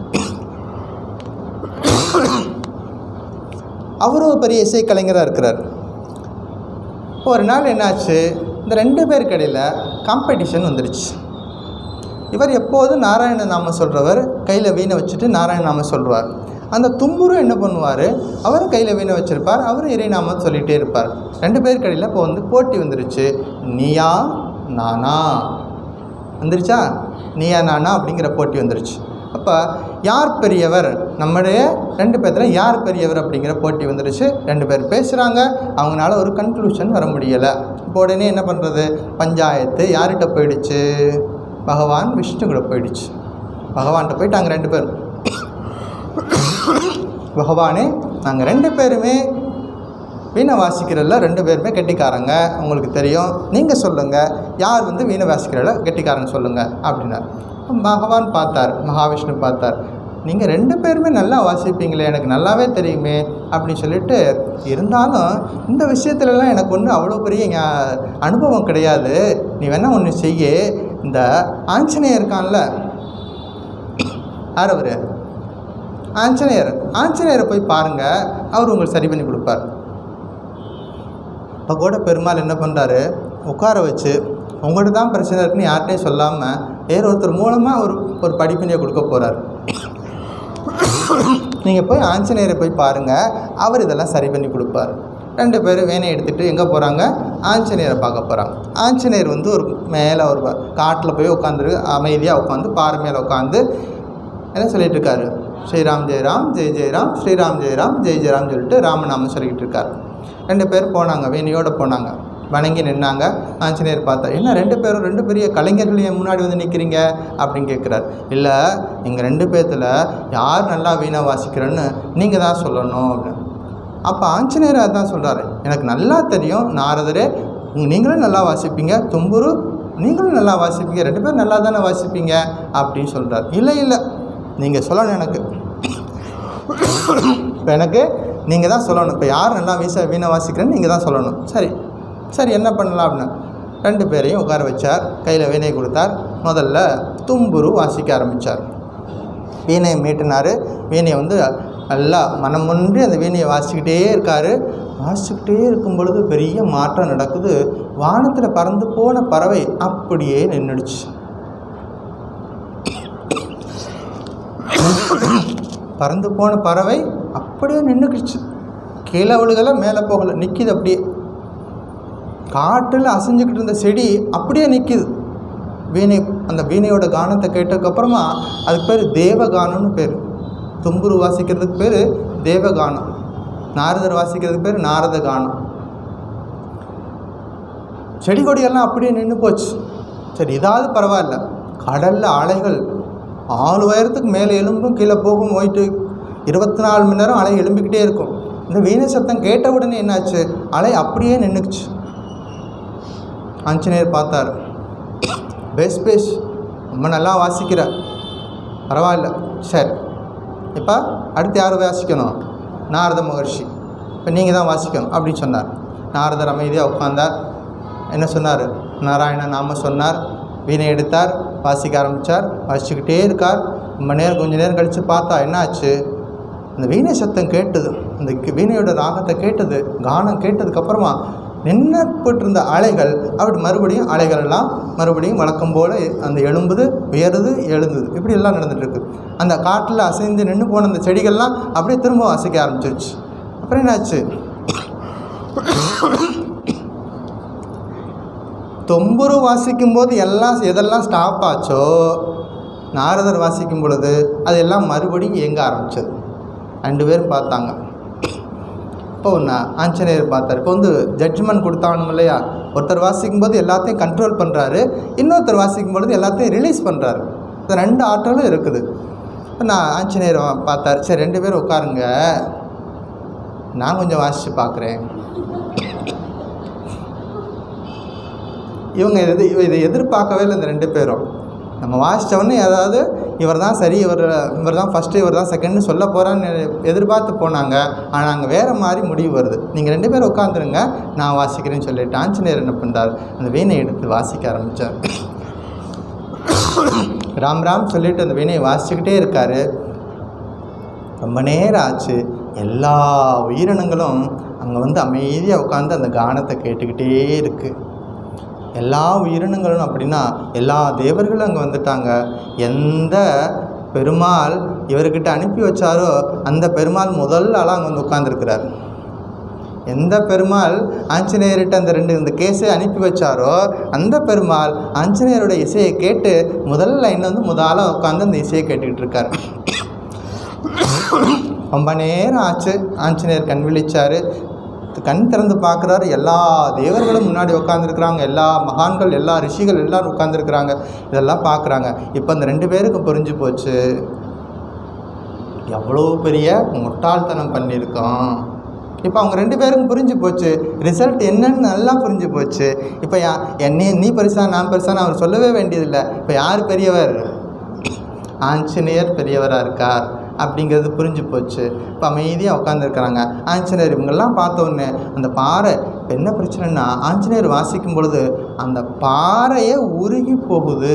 A: அவரும் பெரிய இசை கலைஞராக இருக்கிறார். ஒரு நாள் என்னாச்சு, இந்த 2 பேருக்கு இடையில் காம்படிஷன் வந்துடுச்சு. இவர் எப்போதும் நாராயண நாமம் சொல்கிறவர், கையில் வீணை வச்சுட்டு நாராயண நாமம் சொல்லுவார். அந்த தும்புரு என்ன பண்ணுவார்? அவர் கையில் வீணை வச்சுருப்பார், அவர் இறைநாமம் சொல்லிகிட்டே இருப்பார். 2 பேருக்கு இடையில் இப்போ போட்டி வந்துருச்சு. நீயா நானா வந்துருச்சா? நீயா நானா அப்படிங்கிற போட்டி வந்துருச்சு. அப்போ யார் பெரியவர், நம்முடைய 2 பேர்த்தில் யார் பெரியவர் அப்படிங்கிற போட்டி வந்துருச்சு. 2 பேர் பேசுகிறாங்க, அவங்களால ஒரு கன்க்ளூஷன் வர முடியலை. இப்போ உடனே என்ன பண்ணுறது? பஞ்சாயத்து யார்கிட்ட போயிடுச்சு? பகவான் விஷ்ணு கூட போயிடுச்சு. பகவான்கிட்ட போயிட்டாங்க 2 பேரும். பகவானே, நாங்கள் 2 பேருமே வீணை வாசிக்கிறதில்ல, 2 பேருமே கெட்டிக்காரங்க, உங்களுக்கு தெரியும், நீங்கள் சொல்லுங்கள், யார் வீணை வாசிக்கிறதில்ல கெட்டிக்காரங்க சொல்லுங்கள் அப்படின்னார். பகவான் பார்த்தார், மகாவிஷ்ணு பார்த்தார். நீங்கள் 2 பேருமே நல்லா வாசிப்பீங்களே, எனக்கு நல்லாவே தெரியுமே அப்படின்னு சொல்லிட்டு, இருந்தாலும் இந்த விஷயத்துலலாம் எனக்கு அவ்வளோ பெரிய அனுபவம் கிடையாது, நீ வேணால் ஒன்று செய்ய, இந்த ஆஞ்சநேயர் இருக்கான்ல, யார் அவர்? ஆஞ்சநேயரை போய் பாருங்கள், அவர் உங்களுக்கு சரி பண்ணி கொடுப்பார். இப்போ கூட பெருமாள் என்ன பண்ணுறாரு? உட்கார வச்சு, உங்கள்கிட்ட தான் பிரச்சனை இருக்குன்னு யார்கிட்டையும் சொல்லாமல் வேறு ஒருத்தர் மூலமாக ஒரு படிப்பினையை கொடுக்க போகிறார். நீங்கள் போய் ஆஞ்சநேயரை போய் பாருங்கள், அவர் இதெல்லாம் சரி பண்ணி கொடுப்பார். 2 பேரும் வேணையை எடுத்துகிட்டு எங்கே போகிறாங்க? ஆஞ்சநேயரை பார்க்க போகிறாங்க. ஆஞ்சநேயர் ஒரு மேலே ஒரு காட்டில் போய் உட்காந்துரு, அமைதியாக உட்காந்து பாறை மேலே உட்காந்து என்ன சொல்லிகிட்டு இருக்காரு? ஸ்ரீராம் ஜெயராம் ஜெய் ஜெயராம், ஸ்ரீராம் ஜெயராம் ஜெய் ஜெயராம் சொல்லிட்டு ராமநாமம் சொல்லிக்கிட்டு இருக்கார். 2 பேர் போனாங்க, வேணியோடு போனாங்க, வணங்கி நின்னாங்க. ஆஞ்சநேயர் பார்த்தா, என்ன 2 பேரும் 2 பெரிய கலைஞர்களையும் முன்னாடி நிற்கிறீங்க அப்படின்னு கேட்குறார். இல்லை, எங்கள் 2 பேர்த்தில் யார் நல்லா வீணை வாசிக்கிறேன்னு நீங்கள் தான் சொல்லணும் அப்படின்னு. அப்போ ஆஞ்சநேயர் அதான் சொல்கிறாரு, எனக்கு நல்லா தெரியும் நாரதரே, நீங்களும் நல்லா வாசிப்பீங்க, தும்புரு நீங்களும் நல்லா வாசிப்பீங்க, 2 பேரும் நல்லா தானே வாசிப்பீங்க அப்படின்னு சொல்கிறார். இல்லை, நீங்கள் சொல்லணும், எனக்கு நீங்கள் தான் சொல்லணும். இப்போ யார் நல்லா வீணை வாசிக்கிறேன்னு நீங்கள் தான் சொல்லணும். சரி என்ன பண்ணலாம் அப்படின்னு 2 பேரையும் உட்கார வச்சார். கையில் வீணையை கொடுத்தார். முதல்ல தும்புரு வாசிக்க ஆரம்பித்தார். வீணையை மீட்டினார். வீணையை நல்லா மனமுன்றி அந்த வீணையை வாசிக்கிட்டே இருக்கார். வாசிக்கிட்டே இருக்கும் பொழுது பெரிய மாற்றம் நடக்குது. வானத்தில் பறந்து போன பறவை அப்படியே நின்றுடுச்சு. பறந்து போன பறவை அப்படியே நின்றுக்கிடுச்சு. கீழே விழுகலை, மேலே போகலை, நிற்கிது அப்படியே. காட்டில் அசைஞ்சிக்கிட்டு இருந்த செடி அப்படியே நிற்கிது. அந்த வீணையோட கானத்தை கேட்டதுக்கப்புறமா அதுக்கு பேர் தேவகானம்னு பேர். தும்புரு வாசிக்கிறதுக்கு பேர் தேவகானம், நாரதர் வாசிக்கிறதுக்கு பேர் நாரத கானம். செடி கொடியெல்லாம் அப்படியே நின்று போச்சு. சரி, இதாவது பரவாயில்ல. கடலில் அலைகள் 4 உயரத்துக்கு மேலே எலும்பும் கீழே போகும், போயிட்டு 24 மணி நேரம் அலை எழும்பிக்கிட்டே இருக்கும். இந்த வீணை சத்தம் கேட்ட உடனே என்னாச்சு? அலை அப்படியே நின்றுக்குச்சு. ஆஞ்சநேயர் பார்த்தார், பேஸ் ரொம்ப நல்லா வாசிக்கிற, பரவாயில்ல, சரி, இப்போ அடுத்து யார் வாசிக்கணும்? நாரத மகர்ஷி, இப்போ நீங்கள் தான் வாசிக்கணும் அப்படின்னு சொன்னார். நாரதர் அமைதியாக உட்கார்ந்தார். என்ன சொன்னார்? நாராயண நாம சொன்னார். வீணை எடுத்தார், வாசிக்க ஆரம்பித்தார். வாசிச்சுக்கிட்டே இருக்கார். கொஞ்ச நேரம் கழித்து பார்த்தா என்ன ஆச்சு? அந்த வீணை சத்தம் கேட்டது, அந்த வீணையோட ராகத்தை கேட்டது, கானம் கேட்டதுக்கப்புறமா நின்னப்பட்டிருந்த அலைகள் அப்படி மறுபடியும் அலைகளெல்லாம் மறுபடியும் வழக்கம் போல் அந்த எழும்புது, உயருது, எழுந்தது, இப்படி எல்லாம் நடந்துகிட்ருக்கு. அந்த காட்டில் அசைந்து நின்று போன அந்த செடிகள்லாம் அப்படியே திரும்ப வாசிக்க ஆரம்பிச்சிருச்சு. அப்புறம் என்னாச்சு, தொம்புரு வாசிக்கும் போது எதெல்லாம் ஸ்டாப் ஆச்சோ நாரதர் வாசிக்கும் பொழுது அதெல்லாம் மறுபடியும் இயங்க ஆரம்பித்தது. 2 பேரும் பார்த்தாங்க. இப்போ ஆஞ்சநேயர் பார்த்தார். இப்போ ஜட்ஜ்மெண்ட் கொடுத்தானும் இல்லையா, ஒருத்தர் வாசிக்கும் போது எல்லாத்தையும் கண்ட்ரோல் பண்ணுறாரு, இன்னொருத்தர் வாசிக்கும் பொழுது எல்லாத்தையும் ரிலீஸ் பண்ணுறாரு. இந்த 2 ஆற்றலும் இருக்குது. இப்போ ஆஞ்சநேயர் பார்த்தார். சரி 2 பேரும் உட்காருங்க, நான் கொஞ்சம் வாசித்து பார்க்குறேன். இதை எதிர்பார்க்கவே இல்லை இந்த 2 பேரும். நம்ம வாசித்தவொடனே ஏதாவது இவர் தான் சரி, இவர் தான் ஃபஸ்ட்டு, இவர் தான் செகண்ட்னு சொல்ல போகிறான்னு எதிர்பார்த்து போனாங்க. ஆனால் அங்கே வேறு மாதிரி முடிவு வருது. நீங்கள் 2 பேரும் உட்காந்துருங்க, நான் வாசிக்கிறேன்னு சொல்லிட்டு ஆஞ்சநேயர் என்ன பண்ணுறார், அந்த வீணை எடுத்து வாசிக்க ஆரம்பித்தார். ராம் ராம் சொல்லிட்டு அந்த வீணையை வாசிச்சுக்கிட்டே இருக்கார். ரொம்ப நேரம் ஆச்சு. எல்லா உயிரினங்களும் அங்கே அமைதியாக உட்காந்து அந்த கானத்தை கேட்டுக்கிட்டே இருக்குது. எல்லா உயிரினங்களும் அப்படின்னா எல்லா தேவர்களும் அங்கே வந்துட்டாங்க. எந்த பெருமாள் இவர்கிட்ட அனுப்பி வச்சாரோ அந்த பெருமாள் முதல் ஆளாக அங்கே உட்காந்துருக்கிறார். எந்த பெருமாள் ஆஞ்சநேயர்கிட்ட இந்த கேஸை அனுப்பி வச்சாரோ அந்த பெருமாள் ஆஞ்சநேயரோட இசையை கேட்டு முதல் லைன் முதலாக உட்காந்து அந்த இசையை கேட்டுக்கிட்டு இருக்கார். ரொம்ப நேரம் ஆச்சு. ஆஞ்சநேயர் கண் விழிச்சார். கண் திறந்து பார்க்குறாரு. எல்லா தேவர்களும் முன்னாடி உட்காந்துருக்குறாங்க, எல்லா மகான்கள், எல்லா ரிஷிகள் எல்லோரும் உட்காந்துருக்குறாங்க. இதெல்லாம் பார்க்குறாங்க. இப்போ அந்த 2 பேருக்கும் புரிஞ்சு போச்சு, எவ்வளோ பெரிய முட்டாள்தனம் பண்ணியிருக்கோம். இப்போ அவங்க 2 பேருக்கும் புரிஞ்சு போச்சு, ரிசல்ட் என்னன்னு நல்லா புரிஞ்சு போச்சு. இப்போ நீ பெருசா நான் பெருசான்னு அவர் சொல்லவே வேண்டியதில்லை. இப்போ யார் பெரியவர், ஆஞ்சநேயர் பெரியவராக இருக்கார் அப்படிங்கிறது புரிஞ்சு போச்சு. இப்போ அமைதியாக உட்காந்துருக்குறாங்க. ஆஞ்சநேயர் இவங்கெல்லாம் பார்த்தோன்னே அந்த பாறை என்ன பிரச்சனைன்னா, ஆஞ்சநேயர் வாசிக்கும் பொழுது அந்த பாறையே உருகி போகுது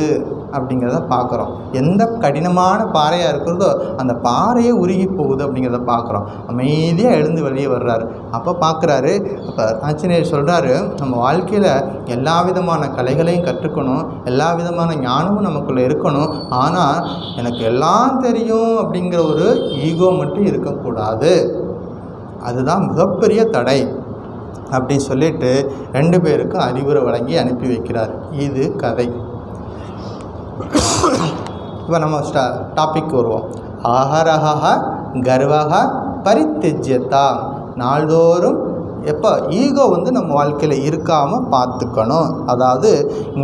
A: அப்படிங்கிறத பார்க்குறோம். எந்த கடினமான பாறையாக இருக்கிறதோ அந்த பாறையே உருகி போகுது அப்படிங்கிறத பார்க்குறோம். அமைதியாக எழுந்து வெளியே வர்றாரு. அப்போ பார்க்குறாரு. அப்போ ஆஞ்சநேயர் சொல்கிறாரு, நம்ம வாழ்க்கையில் எல்லா விதமான கலைகளையும் கற்றுக்கணும், எல்லா விதமான ஞானமும் நமக்குள்ளே இருக்கணும். ஆனால் எனக்கு எல்லாம் தெரியும் அப்படிங்கிற ஒரு ஈகோ மட்டும் இருக்கக்கூடாது, அதுதான் மிகப்பெரிய தடை அப்படின்னு சொல்லிட்டு 2 பேருக்கும் அறிவுரை வழங்கி அனுப்பி வைக்கிறார். இது கதை. இப்போ நம்ம டாபிக் வருவோம். ஆஹரஹ கர்வஹ பரித்யஜ்யதா. நாள்தோறும் எப்போ ஈகோ நம்ம வாழ்க்கையில் இருக்காமல் பார்த்துக்கணும். அதாவது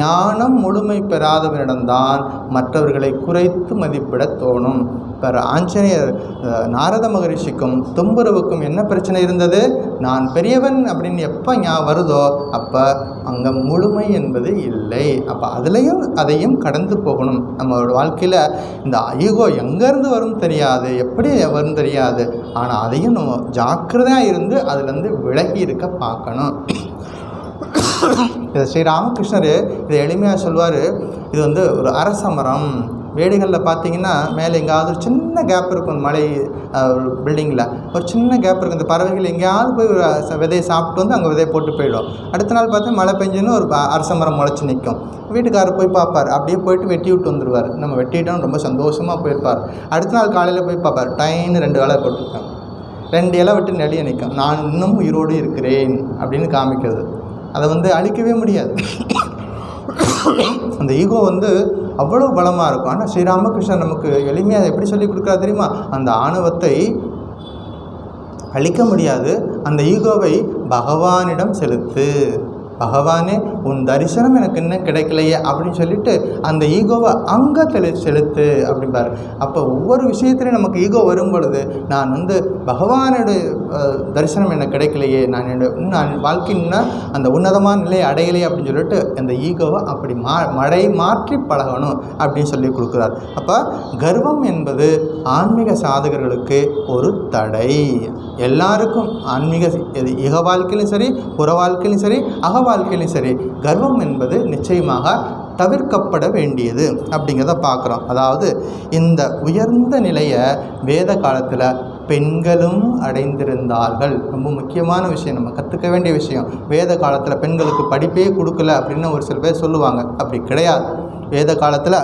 A: ஞானம் முழுமை பெறாதவனிடம்தான் மற்றவர்களை குறைத்து மதிப்பிட தோணும். இப்போ ஆஞ்சநேயர் நாரத மகரிஷிக்கும் தும்புருவுக்கும் என்ன பிரச்சனை இருந்தது, நான் பெரியவன் அப்படின்னு எப்போ வருதோ அப்போ அங்கே முழுமை என்பது இல்லை. அப்போ அதையும் கடந்து போகணும். நம்மளோட வாழ்க்கையில் இந்த ஈகோ எங்கேருந்து வரும் தெரியாது, எப்படி வரும் தெரியாது. ஆனால் அதையும் நம்ம ஜாக்கிரதையாக இருந்து அதுலேருந்து விலகி இருக்க பார்க்கணும். இதை ஸ்ரீ ராமகிருஷ்ணர் இதை எளிமையாக சொல்வார். இது ஒரு அரச மரம். வீடுகளில் பார்த்தீங்கன்னா மேலே எங்கேயாவது ஒரு சின்ன கேப் இருக்கும், மலை பில்டிங்கில் ஒரு சின்ன கேப் இருக்கும். இந்த பறவைகள் எங்கேயாவது போய் ஒரு விதையை சாப்பிட்டு அங்கே விதையை போட்டு போயிடும். அடுத்த நாள் பார்த்தா மழை பெஞ்சுன்னு ஒரு அரச மரம் முளைச்சி நிற்கும். வீட்டுக்காரர் போய் பார்ப்பார், அப்படியே போயிட்டு வெட்டி விட்டு வந்துடுவார். நம்ம வெட்டிட்டோம் ரொம்ப சந்தோஷமாக போயிருப்பார். அடுத்த நாள் காலையில் போய் பார்ப்பார், டைன்னு 2 இலை போட்டிருக்காங்க, 2 இலை விட்டு நெடிய நிற்கும். நான் இன்னும் உயிரோடு இருக்கிறேன் அப்படின்னு காமிக்கிறது. அதை அழிக்கவே முடியாது. அந்த ஈகோ அவ்வளோ பலமாக இருக்கும். ஆனால் ஸ்ரீராமகிருஷ்ணன் நமக்கு எளிமையாக எப்படி சொல்லி கொடுக்குறா தெரியுமா, அந்த ஆணவத்தை அழிக்க முடியாது, அந்த ஈகோவை பகவானிடம் செலுத்து. பகவானே உன் தரிசனம் எனக்கு இன்னும் கிடைக்கலையே அப்படின்னு சொல்லிட்டு அந்த ஈகோவை அங்கே செலுத்து அப்படிம்பார். அப்போ ஒவ்வொரு விஷயத்துலையும் நமக்கு ஈகோ வரும் பொழுது நான் பகவானுடைய தரிசனம் எனக்கு கிடைக்கலையே, நான் வாழ்க்கைன்னா அந்த உன்னதமான நிலையை அடையலையே அப்படின்னு சொல்லிட்டு அந்த ஈகோவை அப்படி மாற்றி பழகணும் அப்படின்னு சொல்லி கொடுக்குறார். அப்போ கர்வம் என்பது ஆன்மீக சாதகர்களுக்கு ஒரு தடை. எல்லாருக்கும் ஆன்மீக இக வாழ்க்கையிலும் சரி, புற வாழ்க்கையிலும் சரி, அக வாழ்க்கையிலும் சரி, கர்வம் என்பது நிச்சயமாக தவிர்க்கப்பட வேண்டியது அப்படிங்கிறத பார்க்குறோம். அதாவது இந்த உயர்ந்த நிலையை வேத காலத்தில் பெண்களும் அடைந்திருந்தார்கள். ரொம்ப முக்கியமான விஷயம், நம்ம கற்றுக்க வேண்டிய விஷயம். வேத காலத்தில் பெண்களுக்கு படிப்பே கொடுக்கல அப்படின்னு ஒரு சில பேர் சொல்லுவாங்க. அப்படி கிடையாது. வேத காலத்தில்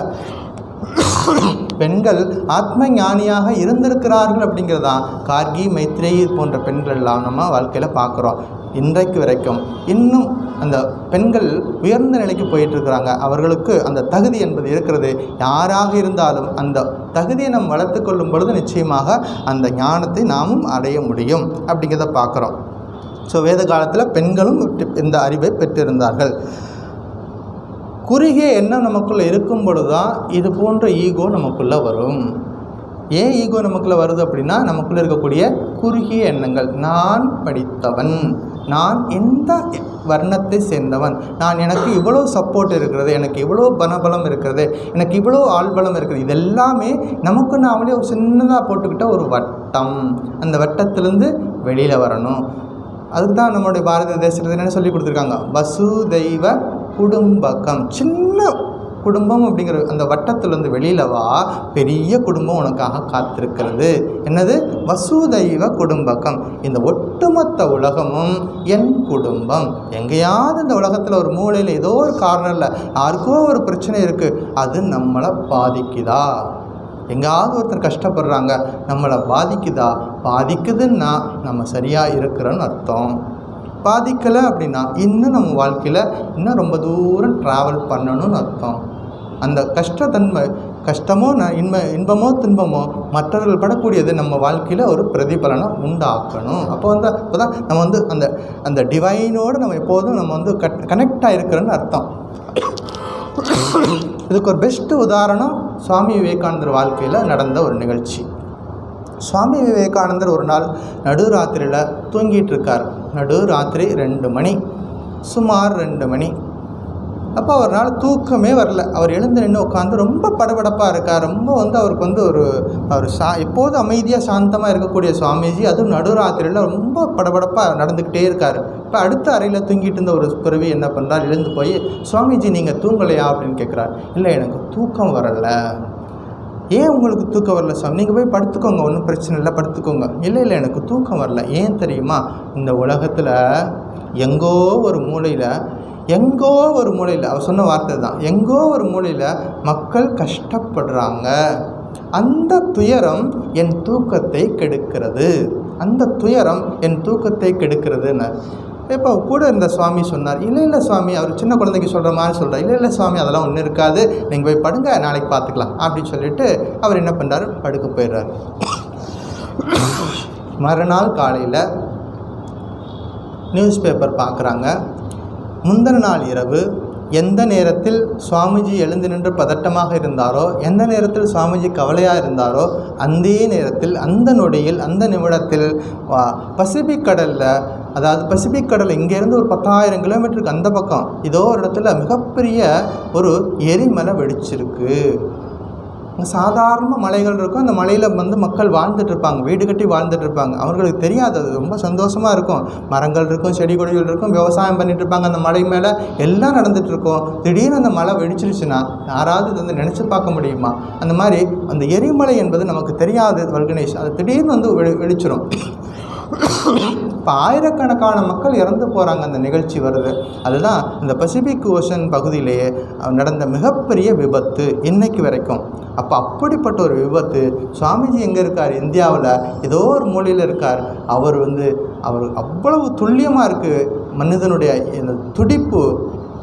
A: பெண்கள் ஆத்ம ஞானியாக இருந்திருக்கிறார்கள் அப்படிங்கிறதான் கார்கி, மைத்ரேயி போன்ற பெண்கள் எல்லாம் நம்ம வாழ்க்கையில் பார்க்குறோம். இன்றைக்கு வரைக்கும் இன்னும் அந்த பெண்கள் உயர்ந்த நிலைக்கு போயிட்டுருக்கிறாங்க. அவர்களுக்கு அந்த தகுதி என்பது இருக்கிறது. யாராக இருந்தாலும் அந்த தகுதியை நாம் வளர்த்து கொள்ளும் பொழுது நிச்சயமாக அந்த ஞானத்தை நாமும் அடைய முடியும் அப்படிங்கிறத பார்க்குறோம். ஸோ வேத காலத்தில் பெண்களும் இந்த அறிவை பெற்றிருந்தார்கள். குறுகிய எண்ணம் நமக்குள்ளே இருக்கும் பொழுது தான் இது போன்ற ஈகோ நமக்குள்ளே வரும். ஏன் ஈகோ நமக்குள்ளே வருது அப்படின்னா, நமக்குள்ளே இருக்கக்கூடிய குறுகிய எண்ணங்கள். நான் படித்தவன், நான் எந்த வர்ணத்தை சேர்ந்தவன், எனக்கு இவ்வளோ சப்போர்ட் இருக்கிறது, எனக்கு இவ்வளோ பணபலம் இருக்கிறது, எனக்கு இவ்வளோ ஆள்பலம் இருக்குது, இதெல்லாமே நமக்கு நாமளே ஒரு சின்னதாக போட்டுக்கிட்ட ஒரு வட்டம். அந்த வட்டத்திலேருந்து வெளியில் வரணும். அதுக்கு தான் நம்மளுடைய பாரத தேசத்தில் என்ன சொல்லி கொடுத்துருக்காங்க, வசுதெய்வ குடும்பகம். சின்ன குடும்பம் அப்படிங்கிற அந்த வட்டத்திலேருந்து வெளியில் வா, பெரிய குடும்பம் உனக்காக காத்திருக்கிறது. என்னது? வசுதெய்வ குடும்பகம். இந்த ஒட்டுமொத்த உலகமும் என் குடும்பம். எங்கேயாவது இந்த உலகத்தில் ஒரு மூலையில் ஏதோ ஒரு காரணம் யாருக்கோ ஒரு பிரச்சனை இருக்குது, அது நம்மளை பாதிக்குதா? எங்கேயாவது ஒருத்தர் கஷ்டப்படுறாங்க, நம்மளை பாதிக்குதுன்னா நம்ம சரியாக இருக்கிறோன்னு அர்த்தம். பாதிக்கலை அப்படின்னா இன்னும் நம்ம வாழ்க்கையில் இன்னும் ரொம்ப தூரம் ட்ராவல் பண்ணணும்னு அர்த்தம். அந்த கஷ்டமோ இன்பமோ துன்பமோ மற்றவர்கள் படக்கூடியது நம்ம வாழ்க்கையில் ஒரு பிரதிபலனை உண்டாக்கணும். அப்போ தான் நம்ம அந்த டிவைனோடு நம்ம எப்போதும் நம்ம கனெக்ட் ஆகிருக்கிறோன்னு அர்த்தம். இதுக்கு ஒரு பெஸ்ட்டு உதாரணம் சுவாமி விவேகானந்தர் வாழ்க்கையில் நடந்த ஒரு நிகழ்ச்சி. சுவாமி விவேகானந்தர் ஒரு நாள் நடுராத்திரியில் தூங்கிட்டு இருக்கார். நடுராத்திரி 2 மணி, சுமார் 2 மணி. அப்போ ஒரு நாள் தூக்கமே வரல. அவர் எழுந்து நின்று உட்காந்து ரொம்ப படபடப்பாக இருக்கார். ரொம்ப அவருக்கு அவர் எப்போதும் அமைதியாக சாந்தமாக இருக்கக்கூடிய சுவாமிஜி அதுவும் நடுராத்திரியில் ரொம்ப படபடப்பாக நடந்துக்கிட்டே இருக்கார். இப்போ அடுத்த அறையில் தூங்கிட்டு இருந்த ஒரு பிறவி என்ன பண்ணுறார், எழுந்து போய், சுவாமிஜி நீங்கள் தூங்கலையா அப்படின்னு கேட்குறார். இல்லை, எனக்கு தூக்கம் வரலை. ஏன் உங்களுக்கு தூக்கம் வரல சாமி? நீங்கள் போய் படுத்துக்கோங்க, ஒன்றும் பிரச்சனை இல்லை, படுத்துக்கோங்க. இல்லை, எனக்கு தூக்கம் வரல. ஏன் தெரியுமா? இந்த உலகத்தில் எங்கோ ஒரு மூலையில் அவர் சொன்ன வார்த்தை தான், எங்கோ ஒரு மூலையில் மக்கள் கஷ்டப்படுறாங்க. அந்த துயரம் என் தூக்கத்தை கெடுக்கிறது. இப்போ கூட இந்த சுவாமி சொன்னார், இல்லை சுவாமி, அவர் சின்ன குழந்தைக்கு சொல்கிற மாதிரி சொல்கிறார். இல்லை சுவாமி, அதெல்லாம் ஒன்றும் இருக்காது, நீங்கள் போய் படுங்க, நாளைக்கு பார்த்துக்கலாம் அப்படின்னு சொல்லிட்டு அவர் என்ன பண்ணுறாரு, படுக்க போயிடுறாரு. மறுநாள் காலையில் நியூஸ் பேப்பர் பார்க்குறாங்க. முந்தின நாள் இரவு எந்த நேரத்தில் சுவாமிஜி எழுந்து நின்று பதட்டமாக இருந்தாரோ, எந்த நேரத்தில் சுவாமிஜி கவலையாக இருந்தாரோ, அந்த நேரத்தில், அந்த நொடியில், அந்த நிமிடத்தில் பசிபிக் கடலில், அதாவது பசிபிக் கடல் இங்கேருந்து ஒரு 10,000 கிலோமீட்டருக்கு அந்த பக்கம் ஏதோ ஒரு இடத்துல மிகப்பெரிய ஒரு எரிமலை வெடிச்சிருக்கு. சாதாரண மலைகள் இருக்கும். அந்த மலையில் மக்கள் வாழ்ந்துட்டுருப்பாங்க, வீடு கட்டி வாழ்ந்துட்டுருப்பாங்க. அவர்களுக்கு தெரியாது, அது ரொம்ப சந்தோஷமாக இருக்கும். மரங்கள் இருக்கும், செடி கொடிகள் இருக்கும், விவசாயம் பண்ணிகிட்ருப்பாங்க. அந்த மலை மேலே எல்லாம் நடந்துகிட்ருக்கும். திடீர்னு அந்த மலை வெடிச்சிருச்சுன்னா யாராவது இது நினச்சி பார்க்க முடியுமா? அந்த மாதிரி அந்த எரிமலை என்பது நமக்கு தெரியாது வல்கனேஷ், அது திடீர்னு வெடிச்சிடும். இப்போ ஆயிரக்கணக்கான மக்கள் இறந்து போகிறாங்க. அந்த நிகழ்ச்சி வருது. அதுதான் இந்த பசிபிக் ஓஷன் பகுதியிலேயே நடந்த மிகப்பெரிய விபத்து இன்னைக்கு வரைக்கும். அப்போ அப்படிப்பட்ட ஒரு விபத்து, சுவாமிஜி எங்கே இருக்கார்? இந்தியாவில் ஏதோ ஒரு மூலையில் இருக்கார். அவர் அவ்வளவு துல்லியமாக இருக்குது மனிதனுடைய இந்த துடிப்பு.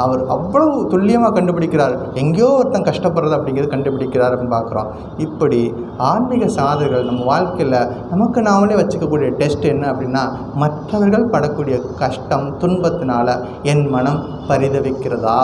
A: அவர் அவ்வளவு துல்லியமாக கண்டுபிடிக்கிறார். எங்கேயோ ஒருத்தன் கஷ்டப்படுறது அப்படிங்கிறது கண்டுபிடிக்கிறார் அப்படின்னு பார்க்குறோம். இப்படி ஆன்மீக சாதகர்கள் நம்ம வாழ்க்கையில் நமக்கு நாமளே வச்சுக்கக்கூடிய டெஸ்ட் என்ன அப்படின்னா, மற்றவர்கள் படக்கூடிய கஷ்டம் துன்பத்தினால என் மனம் பரிதவிக்கிறதா?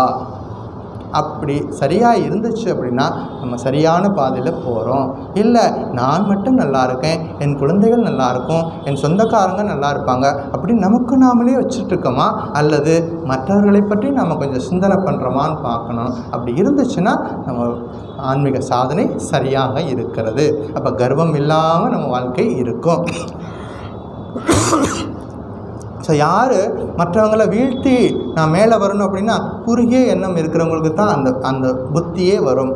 A: அப்படி சரியாக இருந்துச்சு அப்படின்னா நம்ம சரியான பாதையில் போகிறோம். இல்லை, நான் மட்டும் நல்லா இருக்கேன், என் குழந்தைகள் நல்லா இருக்கும், என் சொந்தக்காரங்க நல்லா இருப்பாங்க அப்படின்னு நமக்கு நாமளே வச்சுட்ருக்கோமா, அல்லது மற்றவர்களை பற்றி நம்ம கொஞ்சம் சிந்தனை பண்ணுறோமான்னு பார்க்கணும். அப்படி இருந்துச்சுன்னா நம்ம ஆன்மீக சாதனை சரியாக இருக்கிறது. அப்போ கர்வம் இல்லாமல் நம்ம வாழ்க்கை இருக்கும். ஸோ யார் மற்றவங்களை வீழ்த்தி நான் மேலே வரணும் அப்படின்னா, குறுகிய எண்ணம் இருக்கிறவங்களுக்கு தான் அந்த புத்தியே வரும்.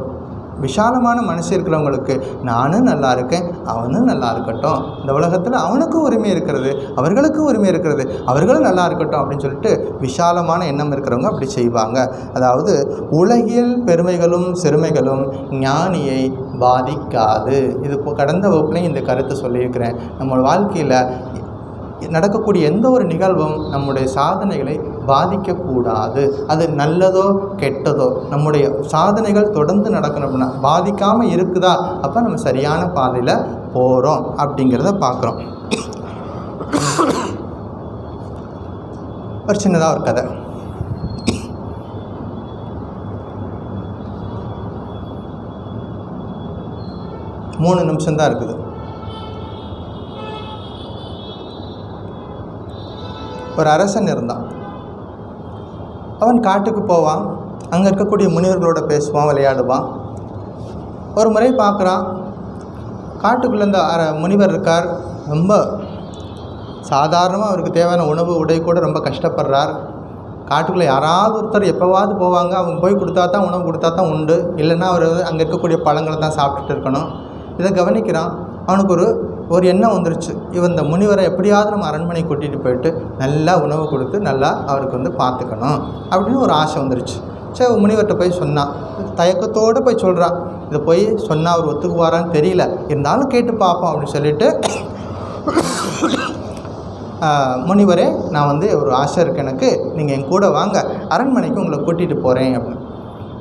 A: விஷாலமான மனசு இருக்கிறவங்களுக்கு நானும் நல்லா இருக்கேன், அவனும் நல்லா இருக்கட்டும், இந்த உலகத்தில் அவனுக்கும் உரிமை இருக்கிறது, அவர்களுக்கும் உரிமை இருக்கிறது, அவர்களும் நல்லா இருக்கட்டும் அப்படின்னு சொல்லிட்டு விஷாலமான எண்ணம் இருக்கிறவங்க அப்படி செய்வாங்க. அதாவது உலகியல் பெருமைகளும் சிறுமைகளும் ஞானியை பாதிக்காது. இது கடந்த வகுப்புலையும் இந்த கருத்தை சொல்லியிருக்கிறேன். நம்ம வாழ்க்கையில் நடக்கக்கூடிய எந்த ஒரு நிகழ்வும் நம்முடைய சாதனைகளை பாதிக்கக்கூடாது. அது நல்லதோ கெட்டதோ நம்முடைய சாதனைகள் தொடர்ந்து நடக்கணும்னா பாதிக்காமல் இருக்குதா, அப்போ நம்ம சரியான பாதையில் போகிறோம் அப்படிங்கிறத பார்க்குறோம். ஒரு சின்னதாக ஒரு கதை. மூணு நிமிஷம்தான் இருக்குது. ஒரு அரசன் இருந்தான். அவன் காட்டுக்கு போவான், அங்கே இருக்கக்கூடிய முனிவர்களோட பேசுவான், விளையாடுவான். ஒரு முறை பார்க்குறான், காட்டுக்குள்ளே இந்த முனிவர் இருக்கார். ரொம்ப சாதாரணமாக அவருக்கு தேவையான உணவு உடை கூட ரொம்ப கஷ்டப்படுறார். காட்டுக்குள்ளே யாராவது ஒருத்தர் எப்போவாவது போவாங்க, அவங்க போய் கொடுத்தா தான் உணவு கொடுத்தா தான் உண்டு, இல்லைன்னா அவர் அங்கே இருக்கக்கூடிய பழங்களை தான் சாப்பிட்டுட்டு இருக்கணும். இதை கவனிக்கிறான். அவனுக்கு ஒரு எண்ணம் வந்துருச்சு, இவன் இந்த முனிவரை எப்படியாவது நம்ம அரண்மனை கூட்டிகிட்டு போயிட்டு நல்லா உணவு கொடுத்து நல்லா அவருக்கு பார்த்துக்கணும் அப்படின்னு ஒரு ஆசை வந்துருச்சு. சரி, முனிவர்கிட்ட போய் சொன்னான். தயக்கத்தோடு போய் சொல்கிறான். இதை போய் சொன்னால் அவர் ஒத்துக்குவாரான்னு தெரியல, இருந்தாலும் கேட்டு பார்ப்போம் அப்படின்னு சொல்லிட்டு, முனிவரே நான் ஒரு ஆசை இருக்குது எனக்கு, நீங்கள் என் கூட வாங்க, அரண்மனைக்கு உங்களை கூட்டிகிட்டு போகிறேன் அப்படின்னு.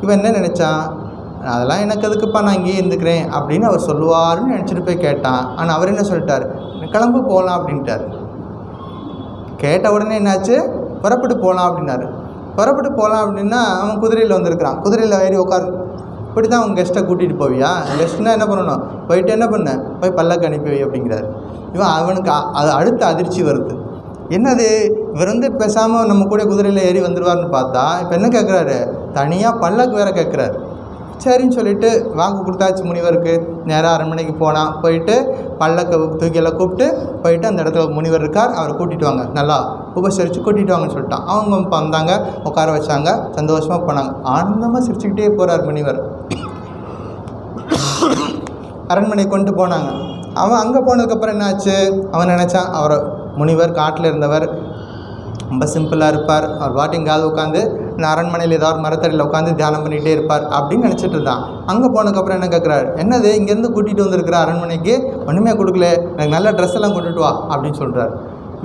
A: இவன் என்ன நினச்சான், அதெல்லாம் எனக்கு எதுக்குப்பா, நான் இங்கேயே இருந்துக்கிறேன் அப்படின்னு அவர் சொல்லுவாருன்னு நினச்சிட்டு போய் கேட்டான். ஆனால் அவர் என்ன சொல்லிட்டார், கிளம்பு போகலாம் அப்படின்ட்டார். கேட்ட உடனே என்னாச்சு, புறப்பட்டு போகலாம் அப்படின்னாரு. புறப்பட்டு போகலாம் அப்படின்னா அவன் குதிரையில் வந்திருக்கிறான். குதிரையில் ஏறி உட்காரு, இப்படி தான் அவங்க கெஸ்ட்டை கூட்டிகிட்டு போவியா, கெஸ்ட்னால் என்ன பண்ணணும், போயிட்டு என்ன பண்ண, போய் பல்லக்கு அனுப்பி வை அப்படிங்கிறாரு. அவனுக்கு அது அடுத்த அதிர்ச்சி வருது. என்னது, இவர் பேசாமல் நம்ம கூட குதிரையில் ஏறி வந்துடுவார்னு பார்த்தா இப்போ என்ன கேட்குறாரு, தனியாக பல்லக்கு வேறு கேட்குறாரு. சரின்னு சொல்லிவிட்டு வாக்கு கொடுத்தாச்சு முனிவருக்கு. நேராக அரண்மனைக்கு போனான். போயிட்டு பல்லக்கை தூக்கியெல்லாம் கூப்பிட்டு போயிட்டு அந்த இடத்துல முனிவர் இருக்கார், அவரை கூட்டிகிட்டு வாங்க, நல்லா உபசரித்து கூட்டிகிட்டு வாங்கன்னு சொல்லிட்டான். அவங்க வந்தாங்க, உட்கார வச்சாங்க, சந்தோஷமாக போனாங்க. ஆனந்தமாக சிரிச்சுக்கிட்டே போகிறார் முனிவர். அரண்மனை கொண்டு போனாங்க. அவன் அங்கே போனதுக்கப்புறம் என்னாச்சு, அவன் நினச்சான் அவர் முனிவர் காட்டில் இருந்தவர், ரொம்ப சிம்பிளாக இருப்பார், அவர் பாட்டு எங்கேயாவது உட்காந்து இந்த அரண்மனையில் ஏதாவது மரத்தடியில் உட்காந்து தியானம் பண்ணிகிட்டே இருப்பார் அப்படின்னு நினச்சிட்டு இருந்தான். அங்கே போனதுக்கப்புறம் என்ன கேட்குறாரு, என்னது இங்கேருந்து கூட்டிகிட்டு வந்திருக்கிற அரண்மனைக்கு ஒன்றுமே கொடுக்கல, எனக்கு நல்ல ட்ரெஸ் எல்லாம் கொண்டுட்டு வா அப்படின்னு சொல்கிறார்.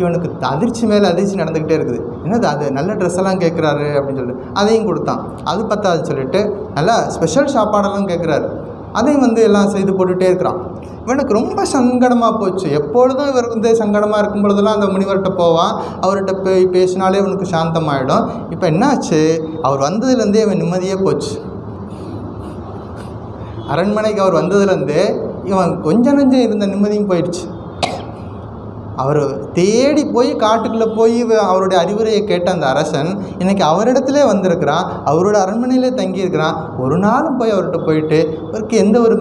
A: இவனுக்கு அதிர்ச்சி மேலே அதிர்ச்சி நடந்துக்கிட்டே இருக்குது. என்னது அது நல்ல ட்ரெஸ் எல்லாம் கேட்குறாரு அப்படின்னு சொல்லிட்டு அதையும் கொடுத்தான். அது பத்தாது சொல்லிட்டு நல்லா ஸ்பெஷல் சாப்பாடெல்லாம் கேட்குறாரு. அதையும் எல்லாம் செய்து போட்டுகிட்டே இருக்கிறான். இவனுக்கு ரொம்ப சங்கடமாக போச்சு. எப்பொழுதும் இவர் சங்கடமாக இருக்கும் பொழுதெல்லாம் அந்த முனிவர்கிட்ட போவான், அவர்கிட்ட போய் பேசினாலே இவனுக்கு சாந்தமாயிடும். இப்போ என்னாச்சு, அவர் வந்ததுலேருந்தே இவன் நிம்மதியே போச்சு. அரண்மனைக்கு அவர் வந்ததுலேருந்தே இவன் கொஞ்சம் நஞ்சம் இருந்த நிம்மதியும் போயிடுச்சு. அவர் தேடி போய் காட்டுக்குள்ளே போய் அவருடைய அறிவுரையை கேட்ட அந்த அரசன் இன்றைக்கி அவரிடத்துல வந்திருக்கிறான், அவரோட அரண்மனையிலே தங்கியிருக்கிறான். ஒரு நாளும் போய் அவர்கிட்ட போயிட்டு அவருக்கு எந்த ஒரு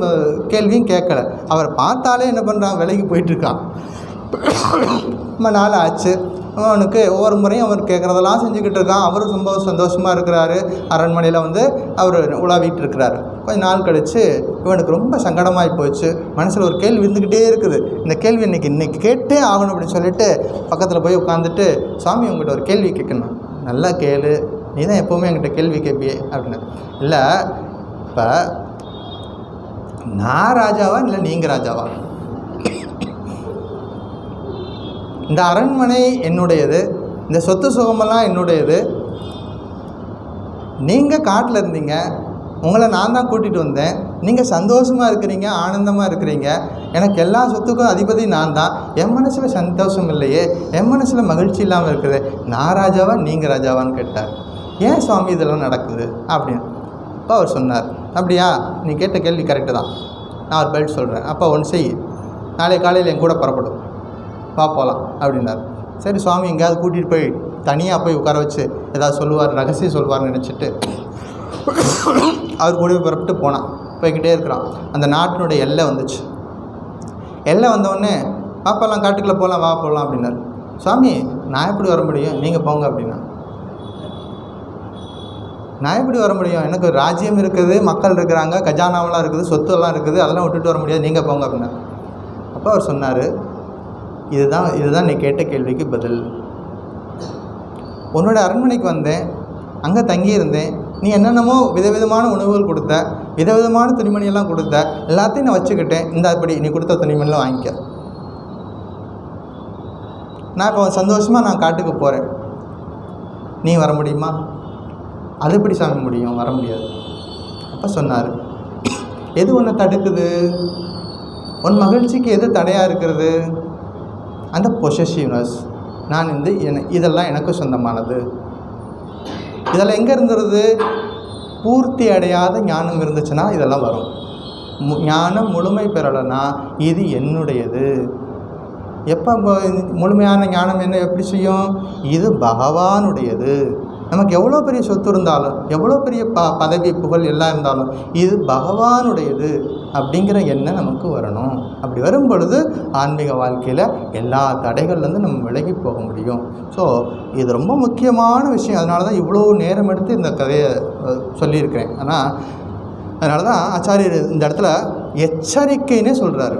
A: கேள்வியும் கேட்கல. அவரை பார்த்தாலே என்ன பண்ணுறான், விலைக்கு போயிட்டுருக்கான். ரொம்ப நாள் ஆச்சு. அவனுக்கு ஒவ்வொரு முறையும் அவர் கேட்குறதெல்லாம் செஞ்சுக்கிட்டு இருக்கான். அவரும் ரொம்ப சந்தோஷமாக இருக்கிறாரு. அரண்மனையில் அவர் உலாவிட்டு இருக்கிறாரு. கொஞ்ச நாள் கழித்து இவனுக்கு ரொம்ப சங்கடமாகி போச்சு. மனசில் ஒரு கேள்வி இருந்துக்கிட்டே இருக்குது. இந்த கேள்வி இன்றைக்கி கேட்டே ஆகணும் அப்படின்னு சொல்லிட்டு பக்கத்தில் போய் உட்காந்துட்டு, சுவாமி உங்கள்கிட்ட ஒரு கேள்வி கேட்கணும், நல்லா கேளு, நீ தான் எப்போவுமே என்கிட்ட கேள்வி கேட்பியே அப்படின்னு. இல்லை, இப்போ நான் ராஜாவா இல்லை நீங்கள் ராஜாவா? இந்த அரண்மனை என்னுடையது, இந்த சொத்து சுகமெல்லாம் என்னுடையது. நீங்கள் காட்டில் இருந்தீங்க, உங்களை நான் தான் கூட்டிகிட்டு வந்தேன். நீங்கள் சந்தோஷமாக இருக்கிறீங்க, ஆனந்தமாக இருக்கிறீங்க. எனக்கு எல்லா சொத்துக்கும் அதிபதி நான் தான். என் மனசில் சந்தோஷம் இல்லையே, என் மனசில் மகிழ்ச்சி இல்லாமல் இருக்குது. நான் ராஜாவா நீங்கள் ராஜாவான்னு கேட்டார். ஏன் சுவாமி இதெல்லாம் நடக்குது அப்படின்னு. அப்போ அவர் சொன்னார், அப்படியா, நீ கேட்ட கேள்வி கரெக்டு தான், நான் ஒரு பதில் சொல்கிறேன். அப்போ ஒன்று செய், நாளை காலையில் என் கூட புறப்படும், வா போகலாம் அப்படின்னார். சரி, சுவாமி எங்கேயாவது கூட்டிகிட்டு போய் தனியாக போய் உட்கார வச்சு ஏதாவது சொல்லுவார், ரகசியம் சொல்லுவார்னு நினச்சிட்டு அவர் கூட புறப்பட்டு போனான். போய்கிட்டே இருக்கிறான். அந்த நாட்டினுடைய எல்லை வந்துச்சு. எல்லை வந்தவுடனே வாப்பெல்லாம் காட்டுக்குள்ளே போகலாம், வா போகலாம் அப்படின்னார். சுவாமி நான் எப்படி வர முடியும், நீங்கள் போங்க அப்படின்னா. நான் எப்படி வர முடியும்? எனக்கு ராஜ்யம் இருக்குது, மக்கள் இருக்கிறாங்க, கஜானாவெலாம் இருக்குது, சொத்துலாம் இருக்குது, அதெல்லாம் விட்டுட்டு வர முடியாது, நீங்கள் போங்க அப்படின்னா. அப்போ அவர் சொன்னார், இதுதான் நீ கேட்ட கேள்விக்கு பதில். உன்னோட அரண்மனைக்கு வந்தேன், அங்கே தங்கியிருந்தேன், நீ என்னென்னமோ விதவிதமான உணவுகள் கொடுத்த, விதவிதமான துணிமணியெல்லாம் கொடுத்த, எல்லாத்தையும் நான் வச்சுக்கிட்டேன், இந்த அப்படி நீ கொடுத்த துணிமணிலாம் வாங்கிக்க. நான் இப்போ சந்தோஷமாக நான் காட்டுக்கு போகிறேன், நீ வர முடியுமா? அது எப்படி சாமி முடியும்? வர முடியாது. அப்போ சொன்னார், எது உன்னை தடுக்குது? உன் மகிழ்ச்சிக்கு எது தடையாக இருக்கிறது? அந்த பொசசிவ்னஸ். நான் இதெல்லாம் எனக்கு சொந்தமானது. இதெல்லாம் எங்கே இருந்துருது? பூர்த்தி அடையாத ஞானம் இருந்துச்சுன்னா இதெல்லாம் வரும். ஞானம் முழுமை பெறலைன்னா இது என்னுடையது. எப்போ முழுமையான ஞானம் என்ன எப்படி செய்யும்? இது பகவானுடையது. நமக்கு எவ்வளோ பெரிய சொத்து இருந்தாலும், எவ்வளோ பெரிய பதவி புகழ் எல்லாம் இருந்தாலும் இது பகவானுடையது அப்படிங்கிற எண்ணம் நமக்கு வரணும். அப்படி வரும் பொழுது ஆன்மீக வாழ்க்கையில் எல்லா தடைகள்லேருந்து நம்ம விலகி போக முடியும். ஸோ இது ரொம்ப முக்கியமான விஷயம். அதனால தான் இவ்வளோ நேரம் எடுத்து இந்த கதையை சொல்லியிருக்கிறேன். ஆனால் அதனால தான் ஆச்சாரியர் இந்த இடத்துல எச்சரிக்கைன்னே சொல்கிறாரு.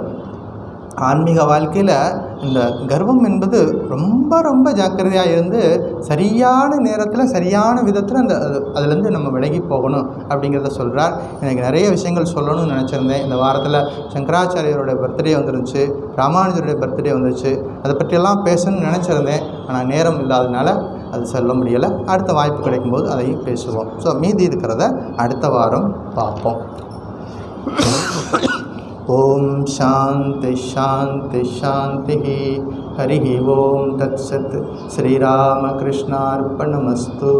A: ஆன்மீக வாழ்க்கையில் இந்த கர்வம் என்பது ரொம்ப ரொம்ப ஜாக்கிரதையாக இருந்து சரியான நேரத்தில் சரியான விதத்தில் அதுலேருந்து நம்ம விலகி போகணும் அப்படிங்கிறத சொல்கிறார். எனக்கு நிறைய விஷயங்கள் சொல்லணும்னு நினச்சிருந்தேன். இந்த வாரத்தில் சங்கராச்சாரியரோட பர்த்டே வந்துருந்துச்சு, ராமானுஜருடைய பர்த்டே வந்துருச்சு. அதை பற்றியெல்லாம் பேசணும்னு நினச்சிருந்தேன். ஆனால் நேரம் இல்லாததுனால அது சொல்ல முடியலை. அடுத்த வாய்ப்பு கிடைக்கும்போது அதையும் பேசுவோம். ஸோ மீதி இருக்கிறத அடுத்த வாரம் பார்ப்போம். ஓம் சாந்தி சாந்தி சாந்தி. ஹரி ஓம் தத்சத். ஸ்ரீராமகிருஷ்ணார்ப்பணமஸ்து.